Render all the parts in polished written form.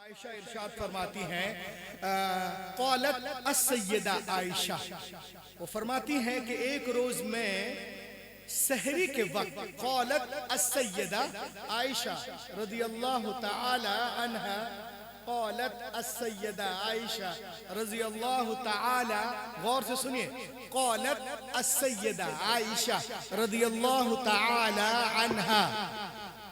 आयशा इरशाद फरमाती हैं, क़ालत अस्सय्यदा आयशा, वो फरमाती हैं कि एक रोज में सहरी के वक्त क़ालत अस्सय्यदा आयशा रज़ियल्लाहु तआला अन्हा, क़ालत अस्सय्यदा आयशा रज़ियल्लाहु तआला, गौर से सुनिए, क़ालत अस्सय्यदा आयशा रज़ियल्लाहु तआला अन्हा,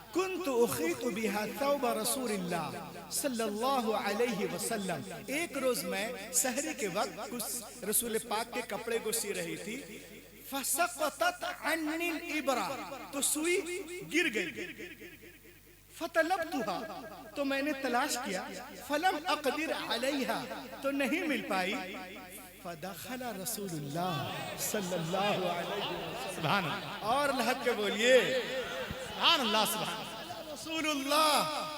कुन्तु उखीतु बिहा थौब रसूलिल्लाह सल्लल्लाहु अलैहि वसल्लम। एक रोज मैं सहरी के वक्त कुछ रसूल पाक के कपड़े को सी रही थी, फसक़तत अन्निल इबरा, तो सुई गिर गई, फतलब्तुहा, तो मैंने तलाश किया, फलम अक़दिर अलैहा, तो नहीं मिल पाई, फदखल रसूलुल्लाह सल्लल्लाहु अलैहि वसल्लम, सुभान अल्लाह, और लहक के बोलिए सुभान अल्लाह, सुभान रसूलुल्लाह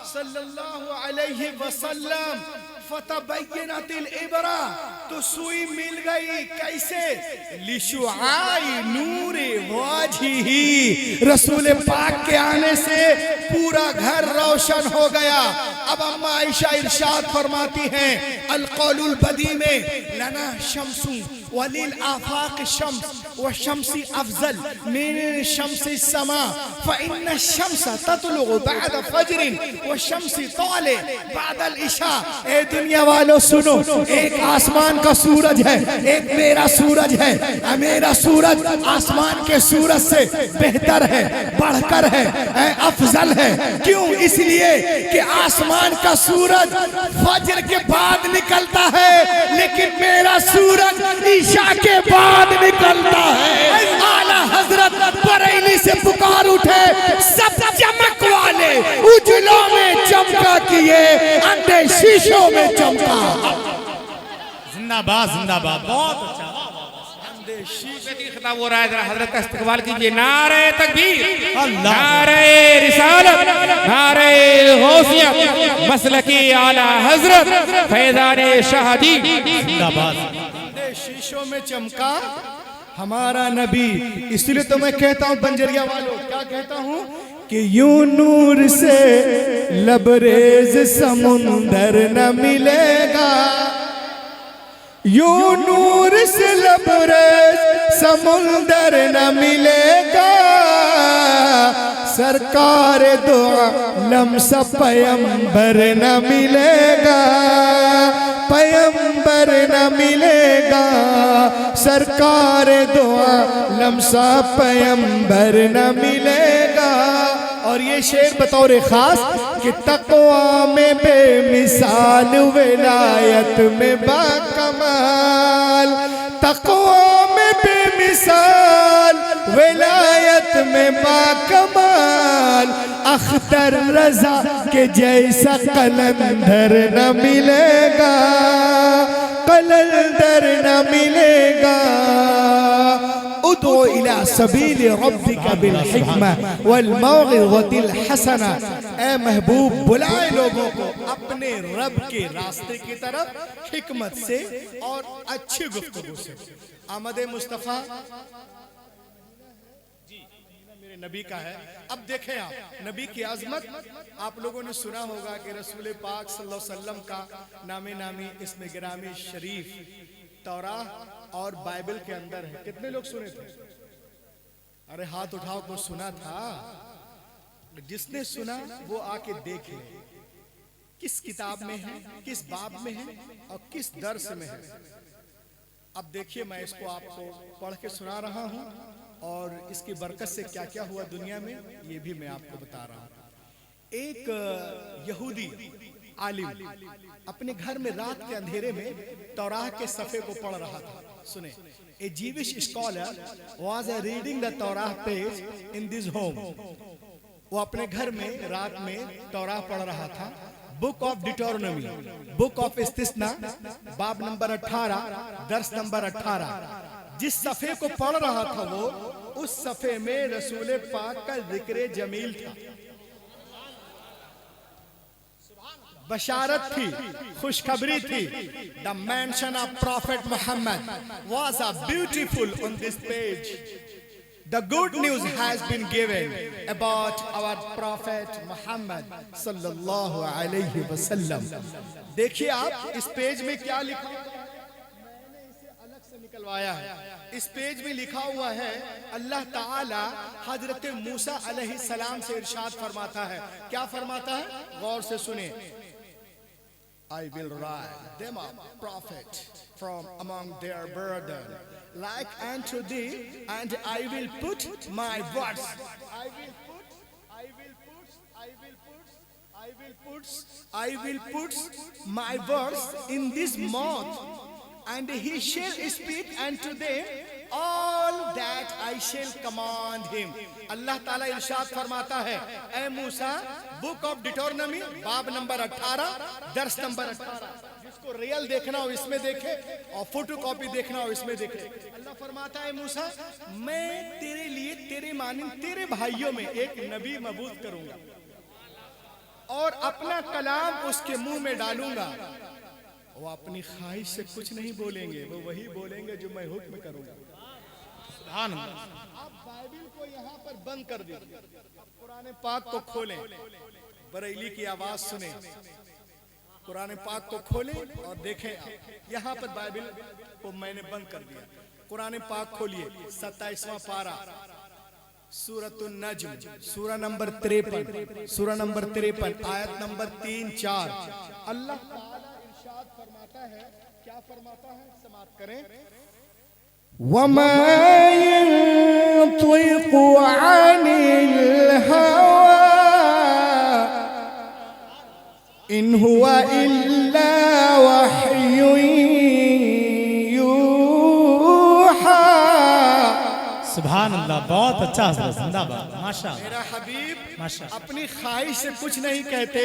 सल्लल्लाहु अलैहि वसल्लम, फतबय्यनतिल इबरा, तो सुई मिल गई, कैसे, लिशुआई नूरे वाजिही, रसूल पाक के आने से पूरा घर रोशन हो गया। अब अम्मा आयशा इरशाद फरमाती हैं अल कौलुल बदी में, लना शम्सु वलिल आफाक शम्स व शम्सी अफजल मिन शम्सी समा, फइन्न शम्स ततलुगु बाद फजरिन व शम्सी ताले बाद अल इशा। ए दुनिया वालों सुनो, एक आसमान का सूरज है, एक मेरा सूरज है। मेरा सूरज आसमान के सूरज से बेहतर है, बढ़कर है, अफजल है। क्यों? इसलिए कि आसमान का सूरज फजर के बाद निकलता है, लेकिन मेरा सूरज ईशा के बाद निकलता है। आला हजरत बरेली से पुकार उठे, सब चमक वाले उजलों में चमका किए, अंधे शीशों में चमका। जिंदाबाद जिंदाबाद, बहुत अच्छा। खिताब हो रहा है, जरा हजरत का इस्तकबाल कीजिए। नारे तकबीर, नारे रिसालत, नारे गौसियत, मसलकी आला हजरत फैज़ाने शाहदी, जिंदाबाद। शीशों में चमका हमारा नबी। इसलिए तो मैं कहता हूँ बंजरिया वालों, क्या कहता हूँ कि यूं नूर से लबरेज समुंदर न मिलेगा, यूं नूर से लबरेज समुंदर न मिलेगा, सरकार दो आलम सा पैगंबर न मिलेगा, पैगंबर न मिलेगा, सरकार दो आलम सा पैगंबर न मिलेगा। और ये शेर बतौर खास कि तक़वा में बेमिसाल, विलायत में बाकमाल, तक़वा में बेमिसाल, विलायत में बाकमाल, अख्तर रज़ा के जैसा कलंदर न मिलेगा, कलंदर न मिलेगा। उदो इला सबील रब्बिका बिल हिकमा वल मौइज़तिल हसना, ए महबूब बुलाए लोगों को अपने रब के रास्ते की तरफ हिकमत से और अच्छी गुफ्तगू से। आमद मुस्तफ़ा मेरे नबी का है। अब देखें आप नबी की आजमत, आप लोगों ने सुना होगा कि रसूल पाक सल्लल्लाहु अलैहि वसल्लम का नामे नामी इसमें गिरामी शरीफ तौराह और बाइबल के अंदर है। कितने लोग सुने थे? अरे हाथ उठाओ को सुना था। जिसने सुना वो आके देखे किस किताब में है, किस बाब में है और किस दर्स में है। अब देखिए, मैं इसको आपको पढ़ के सुना रहा हूं और इसकी बरकत से क्या क्या हुआ दुनिया में, ये भी मैं आपको बता रहा हूं। एक यहूदी आलिम अपने घर में रात के अंधेरे में तौराह के सफ़े को पढ़ रहा था। सुने, a Jewish scholar was reading the Torah page in this home. वो अपने घर में रात में तौराह पढ़ रहा था। बुक ऑफ डिटोरनमी, बुक ऑफ इस्तिस्ना, बाब नंबर 18, दर्स नंबर 18। जिस सफ़े को पढ़ रहा था वो, उस सफ़े में रसूल पाक का जिक्र जमील था, बशारत थी, खुशखबरी थी। The mention of prophet Muhammad was a beautiful on this page. The good news has been given about our Prophet Muhammad sallallahu alaihi wasallam. देखिए आप इस पेज में क्या लिखा, मैंने इसे अलग से निकलवाया है। इस पेज में लिखा हुआ है, अल्लाह ताला हजरत मूसा अलैहि सलाम से इरशाद फरमाता है। क्या फरमाता है? गौर से सुने। I will rise them up prophet from among their brethren like unto thee, and I will put my words. I will put my words in this mouth, and he shall speak unto them all that I shall command him. अल्लाह ताला इरशाद फरमाता है, ए मूसा, book of डिटोरनमी बाब number 18 दर्स number 18, जिसको real देखना हो इसमें देखे और फोटो कॉपी देखना हो इसमें देखे। अल्लाह फरमाता है, मूसा, मैं तेरे लिए तेरे मानिंद तेरे भाइयों में एक नबी मबूस करूंगा और अपना कलाम उसके मुंह में डालूंगा। वो अपनी ख्वाहिश से कुछ नहीं बोलेंगे, वो वही बोलेंगे जो मैं हुक्म करूंगा। सुभान अल्लाह। आप बाइबल को यहाँ पर बंद कर दीजिए, कुरान पाक को खोलें, बरेली की आवाज सुने, कुरान पाक को खोलें और देखें। यहाँ पर बाइबल को मैंने बंद कर दिया। कुरान पाक खोलिए, 27वां पारा, सूरतुन नज्म, सूरा नंबर 53, सूरा नंबर 53, आयत नंबर 3-4। अल्लाह ताला इरशाद फरमाता है, क्या फरमाता है? समाप्त करें। वमा यंतिकु अनिल हवा इन हुवा इल्ला वह्युन यूहा। सुभान अल्लाह, बहुत अच्छा हज़रत, जिंदाबाद, माशाअल्लाह। मेरा हबीब माशाअल्लाह अपनी ख्वाहिश से कुछ नहीं कहते,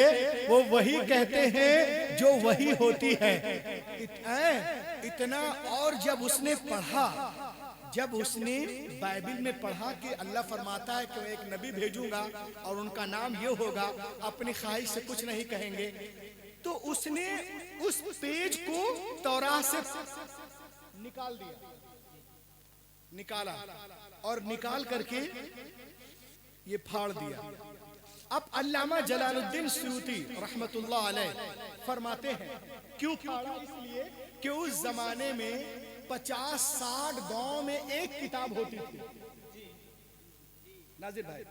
वो वही कहते हैं जो वही होती है। इतना। और जब उसने पढ़ा, जब उसने बाइबल में पढ़ा कि अल्लाह फरमाता है कि मैं एक नबी भेजूंगा और उनका नाम ये होगा, अपनी ख्वाहिश से कुछ नहीं कहेंगे, तो उसने उस पेज को तौरात से निकाल दिया, निकाला और निकाल करके ये फाड़ दिया। अब अल्लामा जलालुद्दीन सुयूती रहमतुल्लाह अलैह फरमाते हैं, क्यों फाड़ा? इसलिए कि उस जमाने में 50-60 गांव में एक किताब होती थी। नाजिर भाई,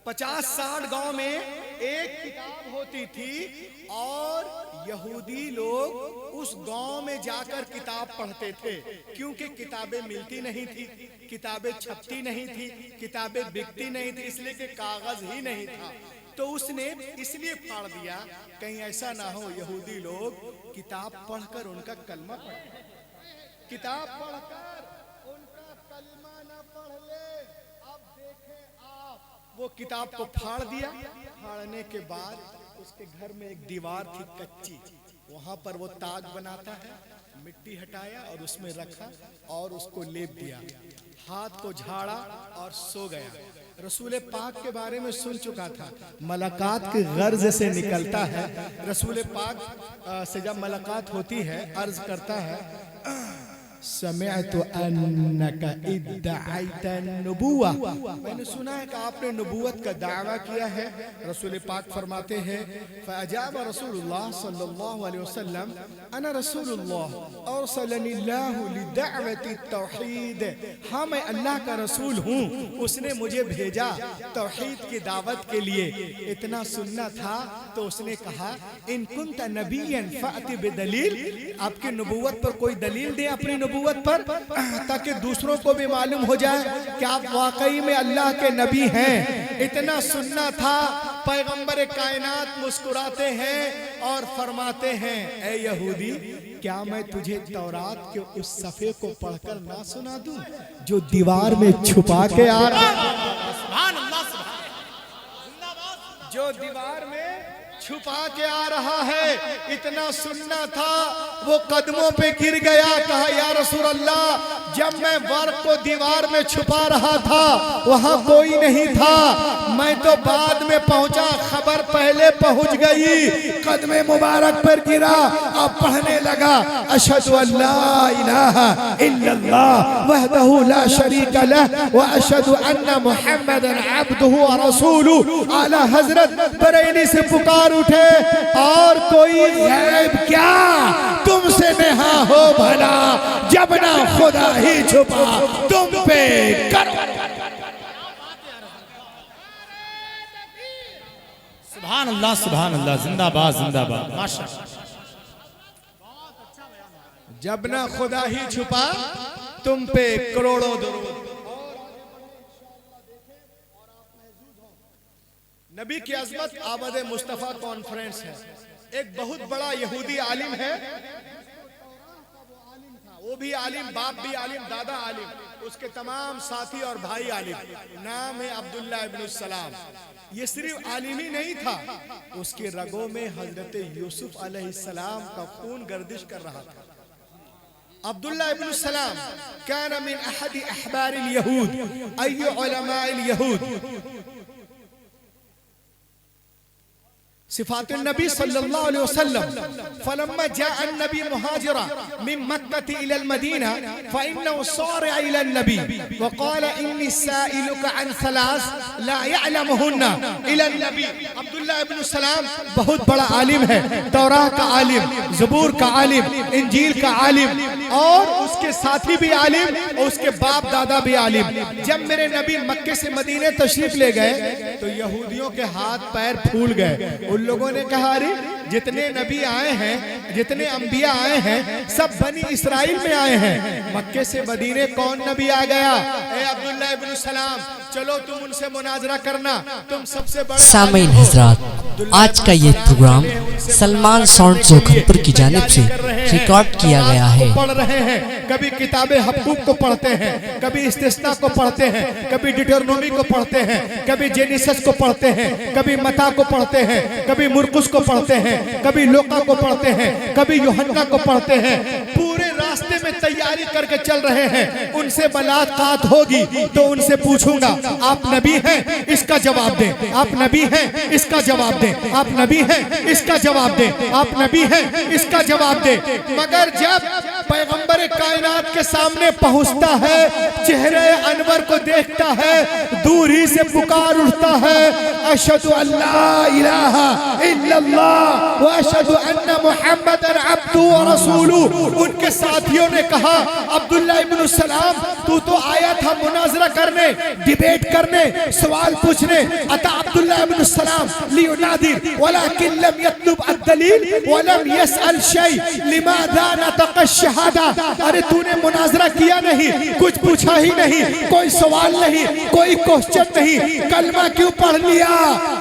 50-60 गांव में एक किताब होती थी और यहूदी लोग उस गांव में जाकर किताब पढ़ते थे, क्योंकि किताबें मिलती नहीं थी, किताबें छपती नहीं थी, किताबें बिकती नहीं थी, इसलिए कि कागज ही नहीं था। तो उसने इसलिए फाड़ दिया, कहीं ऐसा ना हो यहूदी लोग किताब पढ़कर उनका कलमा पढ़े, किताब पढ़कर उनका कलमा ना पढ़ ले। अब देखें आप, वो किताब को फाड़ दिया। फाड़ने के बाद उसके घर में एक दीवार थी कच्ची, वहां पर वो ताज बनाता है, मिट्टी हटाया और उसमें रखा और उसको लेप दिया, हाथ को झाड़ा और सो गया। रसूल पाक के बारे में सुन चुका था, मुलाकात के गर्ज से निकलता है। रसूल पाक से जब मुलाकात होती है, अर्ज करता है, समिअतु अन्नका इद्दअयत नबुव्वा, मैंने सुना है कि आपने नबूवत का दावा किया है। रसूल पाक फरमाते हैं, फअजाब रसूलुल्लाह सल्लल्लाहु अलैहि वसल्लम, अना रसूलुल्लाह अरसलनिल्लाहु लिदअवति तौहीद, हाँ मैं अल्लाह का रसूल हूँ, उसने मुझे भेजा तौहीद की दावत के लिए। इतना सुनना था तो उसने कहा, इन कुंत नबिय्यन फअति बिदलील, आपकी नबूवत पर कोई दलील दे अपनी नबूवत पर, ताकि दूसरों को भी मालूम हो जाए कि आप वाकई में अल्लाह के नबी हैं। इतना सुनना था। पैगंबर कायनात मुस्कुराते हैं और फरमाते हैं, ए यहूदी, क्या मैं तुझे तौरात के उस सफ़े को पढ़कर ना सुना दूं जो दीवार में छुपा के आ रहा है, जो दीवार में छुपा के आ रहा है। इतना सुनना था। वो कदमों पे गिर गया, कहा, या रसूल अल्लाह, जब मैं वर्क को दीवार में छुपा रहा था वहां कोई नहीं था, मैं तो बाद में पहुंचा, खबर पहले पहुंच गई, कदमे मुबारक पर गिरा और पढ़ने लगा अशहदु अल्ला इलाहा इल्लल्लाह वहदहु ला शरीक लह व अशहदु अन्ना मुहम्मदन अब्दुहु व रसूलुहु। आला हजरत बरेली से पुकार उठे, और कोई गैब क्या तुमसे नेहा हो भला, जब ना खुदा ही छुपा तुम पे करो। सुभान अल्लाह जिंदाबाद जिंदाबाद माशाअल्लाह। जब ना खुदा ही छुपा तुम पे करोड़ों दरूद। नबी की अजमत आमद मुस्तफ़ा कॉन्फ्रेंस है। एक बहुत बड़ा यहूदी आलिम है, वो भी आलिम, बाप भी आलिम, दादा आलिम, उसके तमाम साथी और भाई आलिम। नाम है अब्दुल्ला इब्न सलाम। ये सिर्फ आलिम ही नहीं था, उसके रगों में हजरत यूसुफ अलैहिस्सलाम का खून गर्दिश कर रहा था। अब्दुल्ला इब्न सलाम कान मिन अहद अहबार यहूद अय्यु उलमा यहूद। सिफात नबी सल्लल्लाहु अलैहि वसल्लम फलम्मा जाअ नबी मुहाजिरा मिन मक्का इला मदीना फइन्नहु सारा इला नबी व क़ाल इन्नी साइलुका अन सलास ला यअलमुहुन्ना इला नबी। अब्दुल्ला इब्न सलाम बहुत बड़ा आलिम है, तौराह का आलिम, ज़बूर का आलिम, इंजील का आलिम, और उसके साथी भी आलिम और उसके बाप दादा भी आलिम। जब मेरे नबी मक्के से मदीने तशरीफ ले गए तो यहूदियों के हाथ पैर फूल गए। उन लोगों ने कहा, अरे जितने नबी आए हैं, जितने अंबिया आए हैं, सब बनी इस्राइल में आए हैं, मक्के से मदीने कौन नबी आ गया? ए अब्दुल्ला इब्न सलाम, चलो तुम उनसे मुनाजरा करना, तुम सबसे बड़े। सामीन हजरात, आज का ये प्रोग्राम सलमान साउंड जोखमपुर की जानिब से रिकॉर्ड किया गया है। पढ़ रहे हैं, कभी किताबे हबकूक को पढ़ते हैं, कभी इस्तिस्ना को पढ़ते हैं, कभी डिटरनोमी को पढ़ते हैं, कभी जेनिसस को पढ़ते हैं, कभी मता को पढ़ते हैं, कभी मुरकुस को पढ़ते हैं, कभी लोका को पढ़ते हैं, कभी यूहन्ना को पढ़ते हैं। पूरे रास्ते में तैयारी करके चल रहे हैं। उनसे मुलाकात होगी तो उनसे पूछूंगा, आप नबी हैं? इसका जवाब दें। आप नबी हैं? इसका जवाब दें। आप नबी हैं? इसका जवाब दें। आप नबी हैं? इसका जवाब दें। मगर जब पैगंबर कायनात के सामने पहुंचता है, चेहरे अनवर को देखता है, दूर ही से पुकार उठता है, अशहदु अल्ला इलाहा इल्लल्लाह व अशहदु अन्ना मुहम्मदन अब्दुहु व रसूलुहु। उनके साथियों ने कहा, अब्दुल्ला इब्न सलाम, तू तो आया था मुनाजरा करने, डिबेट करने, सवाल पूछने। अता अब्दुल्ला इब्न सलाम लियुनादिर वलाकिन लम यतलुब अद-दलील व लम यसअल शै लिमाज़ा नतक़ अश-शहादा। अरे तूने मुनाजरा किया नहीं, कुछ पूछा ही नहीं, कोई सवाल नहीं, कोई क्वेश्चन नहीं, कलमा क्यों पढ़ लिया?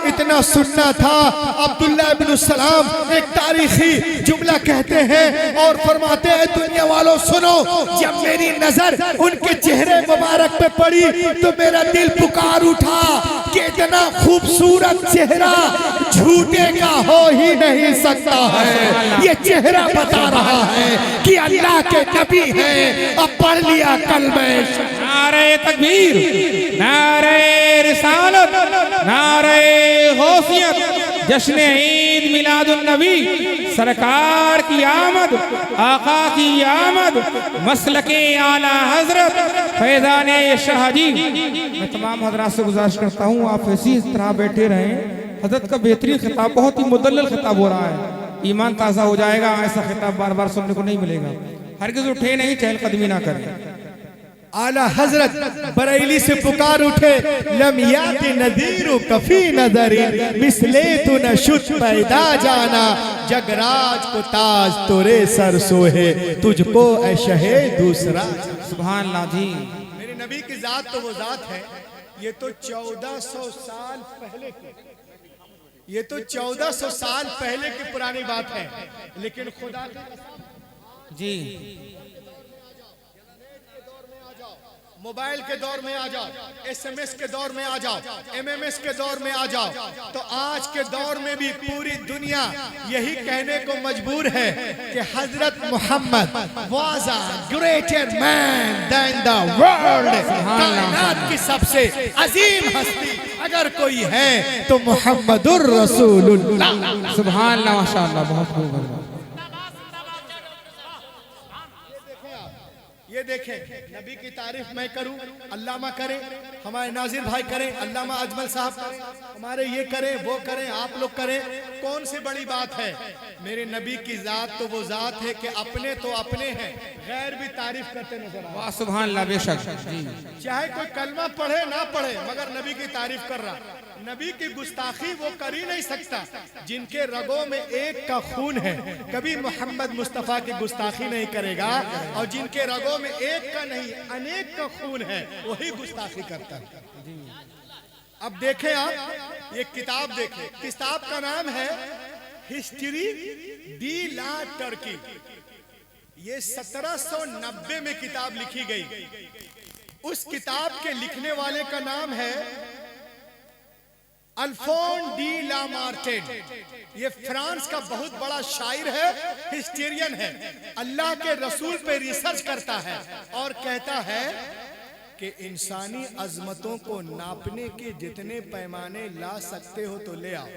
इतना सुनना था। अब्दुल्ला इब्न सलाम एक तारीखी जुमला कहते हैं और फरमाते हैं, दुनिया वालों सुनो, जब मेरी नजर उनके चेहरे मुबारक पे पड़ी तो मेरा दिल पुकार उठा कि इतना खूबसूरत चेहरा झूठे का हो ही नहीं सकता है। ये चेहरा बता रहा है कि अल्लाह के नबी हैं। अब पढ़ लिया कलमे। नारे तकबीर, नारे रिसालत, नारे गौसियत, जश्न ईद मिलादुन नबी, सरकार की आमद, आका की आमद, मसलके आला हजरत फैज़ाने शाहजी। मैं तमाम हजरात से गुजारिश करता हूँ, आप इसी तरह बैठे रहें। हजरत का बेहतरीन खिताब, बहुत ही मुदल्लल खिताब हो रहा है, ईमान ताज़ा हो जाएगा। ऐसा खिताब बार बार सुनने को नहीं मिलेगा। हरगिज़ उठे नहीं, चहलकदमी ना करें। आला हजरत बरेली से पुकार उठे, लम याति नज़ीरु कफी नज़री मिसले तू नशुत पैदा जाना, जगराज को ताज तोरे सर सोहे, तुझको ऐ शहे दूसरा। सुभान अल्लाह जी। मेरे नबी की जात तो वो जात है, ये तो 1400 साल पहले की, ये तो 1400 साल पहले की पुरानी बात है। लेकिन खुदा जी मोबाइल के दौर में आ जाओ, SMS के दौर में आ जाओ, MMS के दौर में आ जाओ, तो आज के दौर में भी पूरी दुनिया यही कहने को मजबूर है कि हजरत Muhammad was a greater man than the world. कायनात की सबसे अजीम हस्ती अगर कोई है तो मोहम्मदुर रसूलुल्लाह। सुभान अल्लाह, माशाअल्लाह, बहुत खूब। ये देखें, नबी की तारीफ मैं करूं, अल्लामा करें, हमारे नाजिर भाई करें, अल्लामा अजमल साहब करें, हमारे ये करें वो करें, आप लोग करें, कौन सी बड़ी बात है। मेरे नबी की जात तो वो जात है कि अपने तो अपने हैं, गैर भी तारीफ करते नजर आए। वाह सुभान अल्लाह, बेशक जी। चाहे कोई कलमा पढ़े ना पढ़े मगर नबी की तारीफ कर रहा। नबी की गुस्ताखी वो कर ही नहीं सकता जिनके रगों में एक का खून है, कभी मोहम्मद मुस्तफ़ा की गुस्ताखी नहीं करेगा। और जिनके रगों में एक का नहीं अनेक का खून है वही गुस्ताखी करता है। अब देखें आप ये किताब देखें, किताब का नाम है हिस्ट्री डी ला टर्की। ये 1790 में किताब लिखी गई। उस किताब के लिखने वाले का नाम है अल्फोन डी ला मार्टिन। ये फ्रांस का बहुत बड़ा शायर है, हिस्टोरियन है, अल्लाह के रसूल पे रिसर्च करता है और कहता है कि इंसानी अजमतों को नापने के जितने पैमाने ला सकते हो तो ले आओ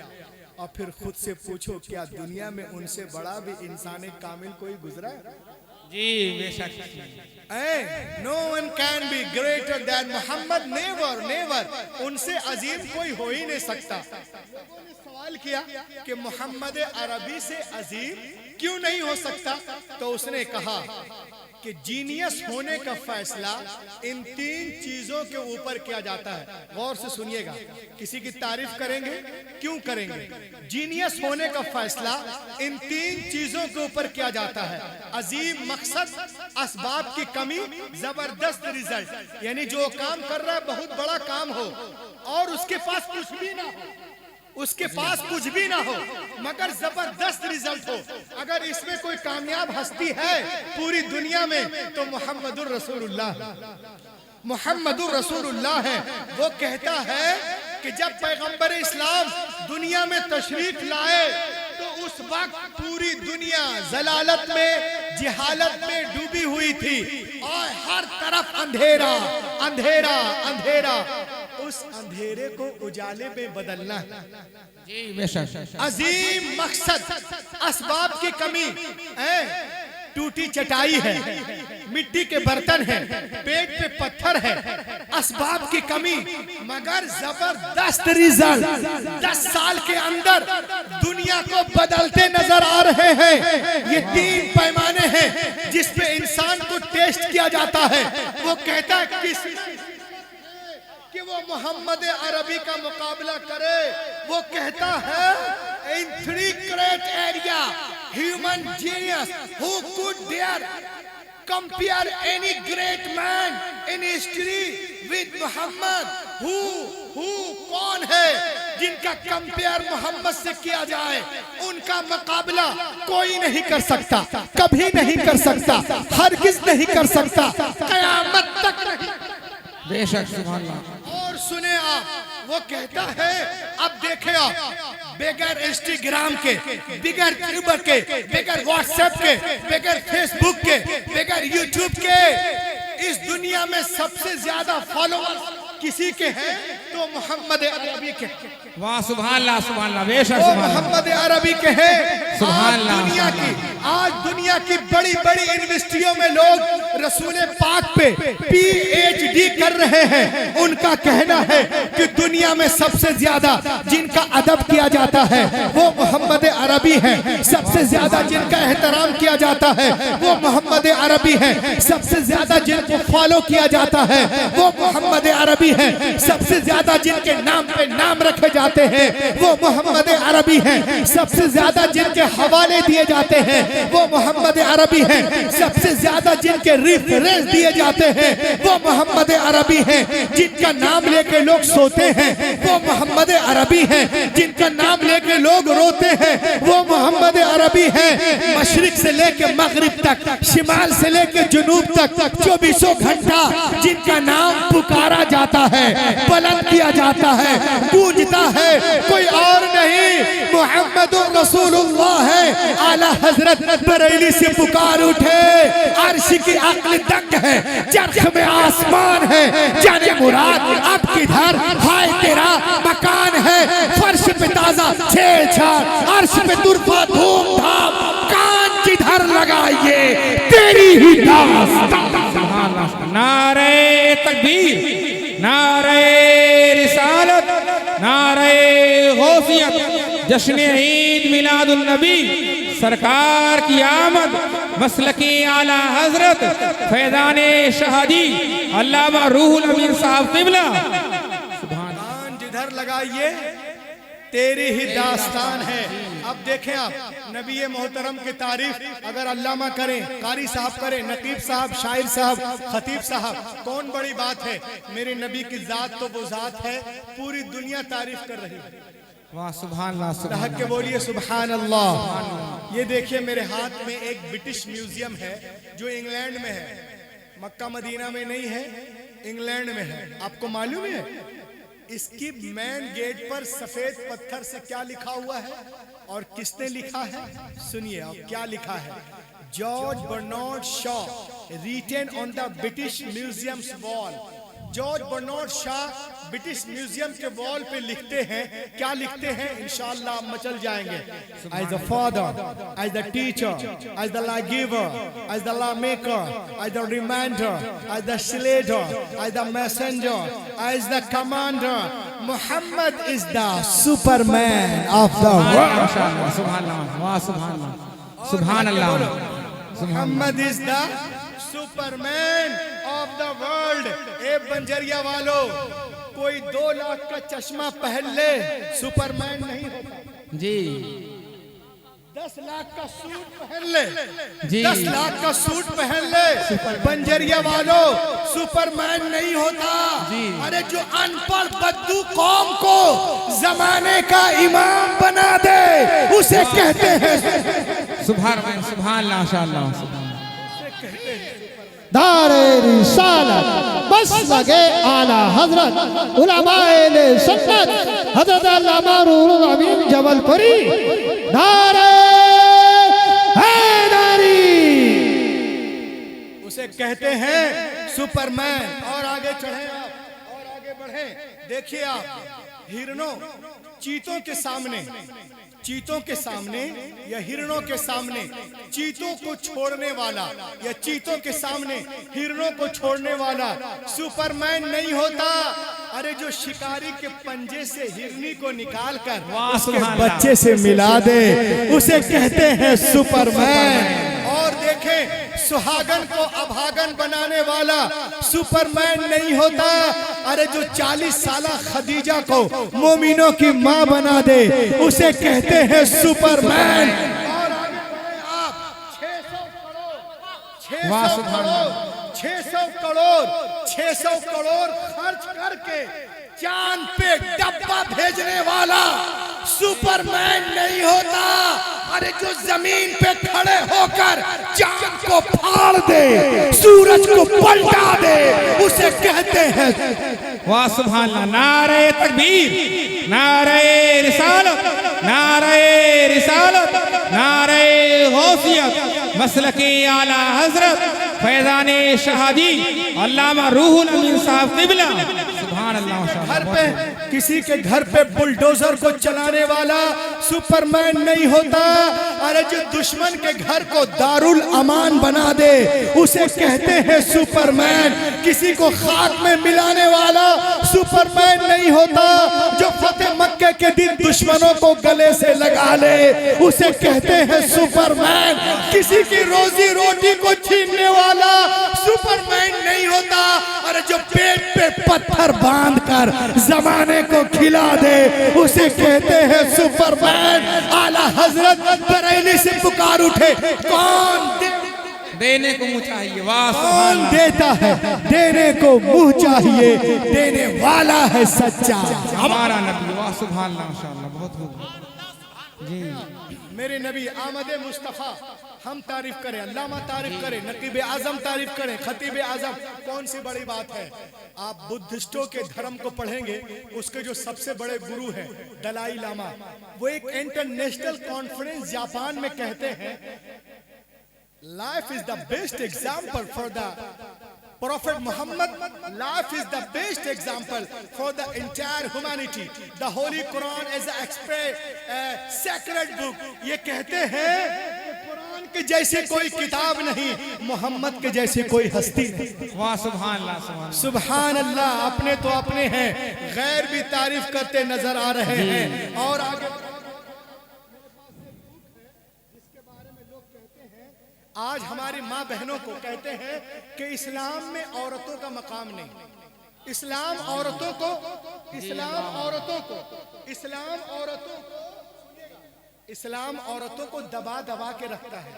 और फिर खुद से पूछो क्या दुनिया में उनसे बड़ा भी इंसान कामिल कोई गुजरा है? जी बेशक। No one can be greater than Muhammad, never, never। उनसे अजीम कोई हो ही नहीं सकता। लोगों ने सवाल किया कि मोहम्मद अरबी से अजीम क्यों नहीं हो सकता, तो उसने कहा कि जीनियस होने का फैसला इन 3 चीजों के ऊपर किया जाता है। गौर से सुनिएगा, किसी की तारीफ करेंगे, क्यों करेंगे? जीनियस होने का फैसला इन 3 चीजों के ऊपर किया जाता है। अजीम मकसद, असबाब की कमी, जबरदस्त रिजल्ट। यानी जो काम कर रहा है बहुत बड़ा काम हो और उसके पास कुछ भी ना हो, उसके पास कुछ भी ना हो मगर जबरदस्त रिजल्ट हो। अगर इसमें कोई कामयाब हस्ती है पूरी दुनिया में तो मोहम्मदुर रसूलुल्लाह, मोहम्मदुर रसूलुल्लाह है। वो कहता है कि जब पैगंबर इस्लाम दुनिया में तशरीफ लाए तो उस वक्त पूरी दुनिया जलालत में, जिहालत में डूबी हुई थी और हर तरफ अंधेरा अंधेरा अंधेरा। उस अंधेरे को उजाले में बदलना है। जी बेशक। अजीम मकसद, असबाब की कमी है, टूटी चटाई है, मिट्टी के बर्तन है, पेट पे पत्थर है, असबाब की कमी मगर जबरदस्त रिजल्ट। 10 साल के अंदर दुनिया को बदलते नजर आ रहे हैं। ये 3 पैमाने हैं जिस पे इंसान को टेस्ट किया जाता है। वो कहता है कि वो मोहम्मद अरबी का मुकाबला करे। वो कहता है इन 3 great area human genius who could dare compare any great man in history with Muhammad, who कौन है जिनका कंपेयर मोहम्मद से किया जाए? उनका मुकाबला कोई नहीं कर सकता, कभी नहीं कर सकता, हरगिज़ नहीं कर सकता, कयामत तक नहीं। बेशक सुभान अल्लाह। और सुने आप, वो कहता है अब देखे आप, बगैर इंस्टाग्राम के, बगैर ट्यूबर के, बगैर व्हाट्सएप के, बगैर फेसबुक के, बगैर यूट्यूब के, इस दुनिया में सबसे ज्यादा फॉलोअर्स किसी के हैं तो मोहम्मद अरबी के। वाह सुभान अल्लाह, सुभान अल्लाह, बेशक वो सुभान अल्लाह। मोहम्मद अरबी के हैं। सुभान अल्लाह। आज दुनिया की बड़ी बड़ी यूनिवर्सिटियों में लोग रसूल पाक पे PhD कर रहे हैं। उनका कहना है कि दुनिया में सबसे ज्यादा जिनका अदब किया जाता है वो मोहम्मद अरबी है। सबसे ज्यादा जिनका एहतराम किया जाता है वो मोहम्मद अरबी है। सबसे ज्यादा जिनको फॉलो किया जाता है वो मोहम्मद अरबी है। सबसे ज्यादा जिनके नाम पे नाम रखे जाते हैं वो मोहम्मद अरबी हैं। सबसे ज्यादा जिनके हवाले दिए जाते हैं वो मोहम्मद अरबी हैं। सबसे ज्यादा जिनके रेफरेंस दिए जाते हैं वो मोहम्मद अरबी हैं। जिनका नाम लेके लोग सोते हैं वो मोहम्मद अरबी हैं। जिनका नाम लेके लोग रोते हैं वो मोहम्मद अरबी हैं। मशरिक से लेके मगरिब तक, शिमाल से लेके जुनूब तक 24 घंटा जिनका नाम पुकारा जाता है, बुलंद किया जाता है, गूंजता है, कोई और नहीं मुहम्मदुर रसूलुल्लाह है। आला हजरत बरेली से पुकार उठे, अर्श की अक्ल दंग है, चरख में आसमान है, जाने मुराद अब किधर हाय तेरा मकान है। फर्श पे ताजा छेड़छाड़, अर्श पे तुरफा धूमधाम, कान किधर लगाइए तेरी ही दास्तान। नारे तकबीर, नारे रिसालत, नारे गौसियत, जश्न ईद मिलादुन नबी, सरकार की आमद, मसलकी आला हजरत फैजाने शहादी अल्लामा रूहुल अमीन साहब क़िबला। कान जिधर लगाइए तेरी ही दास्तान है। अब देखें आप नबी मोहतरम की तारीफ अगर अल्लामा करें, कारी साहब करें, नकीब साहब, शायर साहब, खतीब साहब, कौन बड़ी बात है। मेरे नबी की जात तो वो जात है पूरी दुनिया तारीफ कर रही है। वाह सुभान अल्लाह, सुभान हक के बोलिए सुभान अल्लाह। ये देखिए मेरे हाथ में एक ब्रिटिश म्यूजियम है जो इंग्लैंड में है, मक्का मदीना में नहीं है, इंग्लैंड में है। आपको मालूम है इसकी मेन गेट पर सफेद पत्थर से क्या लिखा हुआ है और किसने लिखा है? सुनिए अब क्या लिखा है। George Bernard Shaw written on the British museums wall. George Bernard Shaw British museum के वॉल पे लिखते हैं, क्या लिखते हैं इंशाअल्लाह मचल जाएंगे। As the father, as the teacher, as the law giver, as the law maker, as the reminder, as the slayer, as the messenger, as the commander, Muhammad is the superman of the world. सुभान अल्लाह, वाह सुभान अल्लाह, सुभान अल्लाह। Muhammad is the superman of the world। ए बंजरिया वालों, कोई 2 लाख का चश्मा पहन ले सुपरमैन नहीं होता जी। 10 लाख का सूट पहन ले जी, 10 लाख का सूट पहन ले बंजरिया वालों, सुपरमैन नहीं होता जी। अरे जो अनपढ़ बद्दू कौम को जमाने का इमाम बना दे उसे कहते हैं सुभान अल्लाह। दारे रिसालत बस लगे आला हजरत उलमाए सुन्नत हजरत अल्लामा रूहुल अमीन जबलपुरी। नारे हैदरी उसे कहते हैं सुपरमैन। और आगे चढ़े आप, और आगे बढ़े। देखिए आप हिरणों, चीतों के सामने, चीतों के सामने या हिरणों के सामने चीतों को छोड़ने वाला या चीतों के सामने हिरणों को छोड़ने वाला सुपरमैन नहीं होता। अरे जो शिकारी के पंजे से हिरनी को निकाल कर उसके बच्चे से मिला दे उसे कहते हैं सुपरमैन। और देखें सुहागन को अभागन बनाने वाला सुपरमैन नहीं होता। अरे जो 40 साल खदीजा को मोमिनों की माँ बना दे उसे कहते हैं सुपरमैन। और आगे बढ़े आप 600 करोड़ खर्च करके चांद पे डब्बा भेजने वाला सुपरमैन नहीं होता। अरे जो जमीन पे खड़े होकर चांद को फाड़ दे, सूरज को पलटा दे उसे कहते हैं वाह सुभान अल्लाह। नारे तकबीर, नारे रिसालत, नारे रिसालत, नारे गौसियत, मसलकी आला हजरत फैजाने शहादी अल्लामा रूहुल अमीन साहब क़िबला। सुभान अल्लाह। घर पे किसी के घर पे बुलडोजर को चलाने वाला सुपरमैन नहीं होता। अरे जो दुश्मन के घर को दारुल अमान बना दे उसे कहते हैं सुपरमैन। किसी को खाक में मिलाने वाला सुपरमैन नहीं होता। जो फतेह मक्के के दिन दुश्मनों को गले से लगा ले उसे कहते हैं सुपरमैन। किसी की रोजी रोटी को छीनने वाला सुपरमैन नहीं होता। अरे जो पेट पे पत्थर बांध कर जमाने को खिला दे उसे कहते हैं सुपरमैन। आला हजरत बरेली है, कौन देने को मुँह चाहिए। वाह कौन सुभान अल्लाह। देता है, देने को मुंह चाहिए, देने वाला है सच्चा हमारा नबी। वाह सुभान अल्लाह, माशाअल्लाह, बहुत खूब जी। मेरे नबी आमद मुस्तफ़ा। हम तारीफ करें, अल्लामा तारीफ करें, नकीब आजम तारीफ करें, खतीब आजम, कौन सी बड़ी बात है। आप बुद्धिस्टों के धर्म को पढ़ेंगे, उसके जो सबसे बड़े गुरु हैं दलाई लामा, वो एक इंटरनेशनल कॉन्फ्रेंस जापान में कहते हैं, life is the best example for the Prophet Muhammad. Life is the best example for the entire humanity. The Holy Quran is a sacred book. ये कहते हैं कुरान के जैसे कोई किताब नहीं, मोहम्मद के जैसे कोई हस्ती नहीं। वाह सुभान अल्लाह, सुभान सुभान अल्लाह। अपने तो अपने हैं, गैर भी तारीफ करते नजर आ रहे हैं। और आगे आज हमारी माँ बहनों को कहते हैं कि इस्लाम में औरतों का मकाम नहीं। इस्लाम औरतों को इस्लाम औरतों को दबा दबा के रखता है।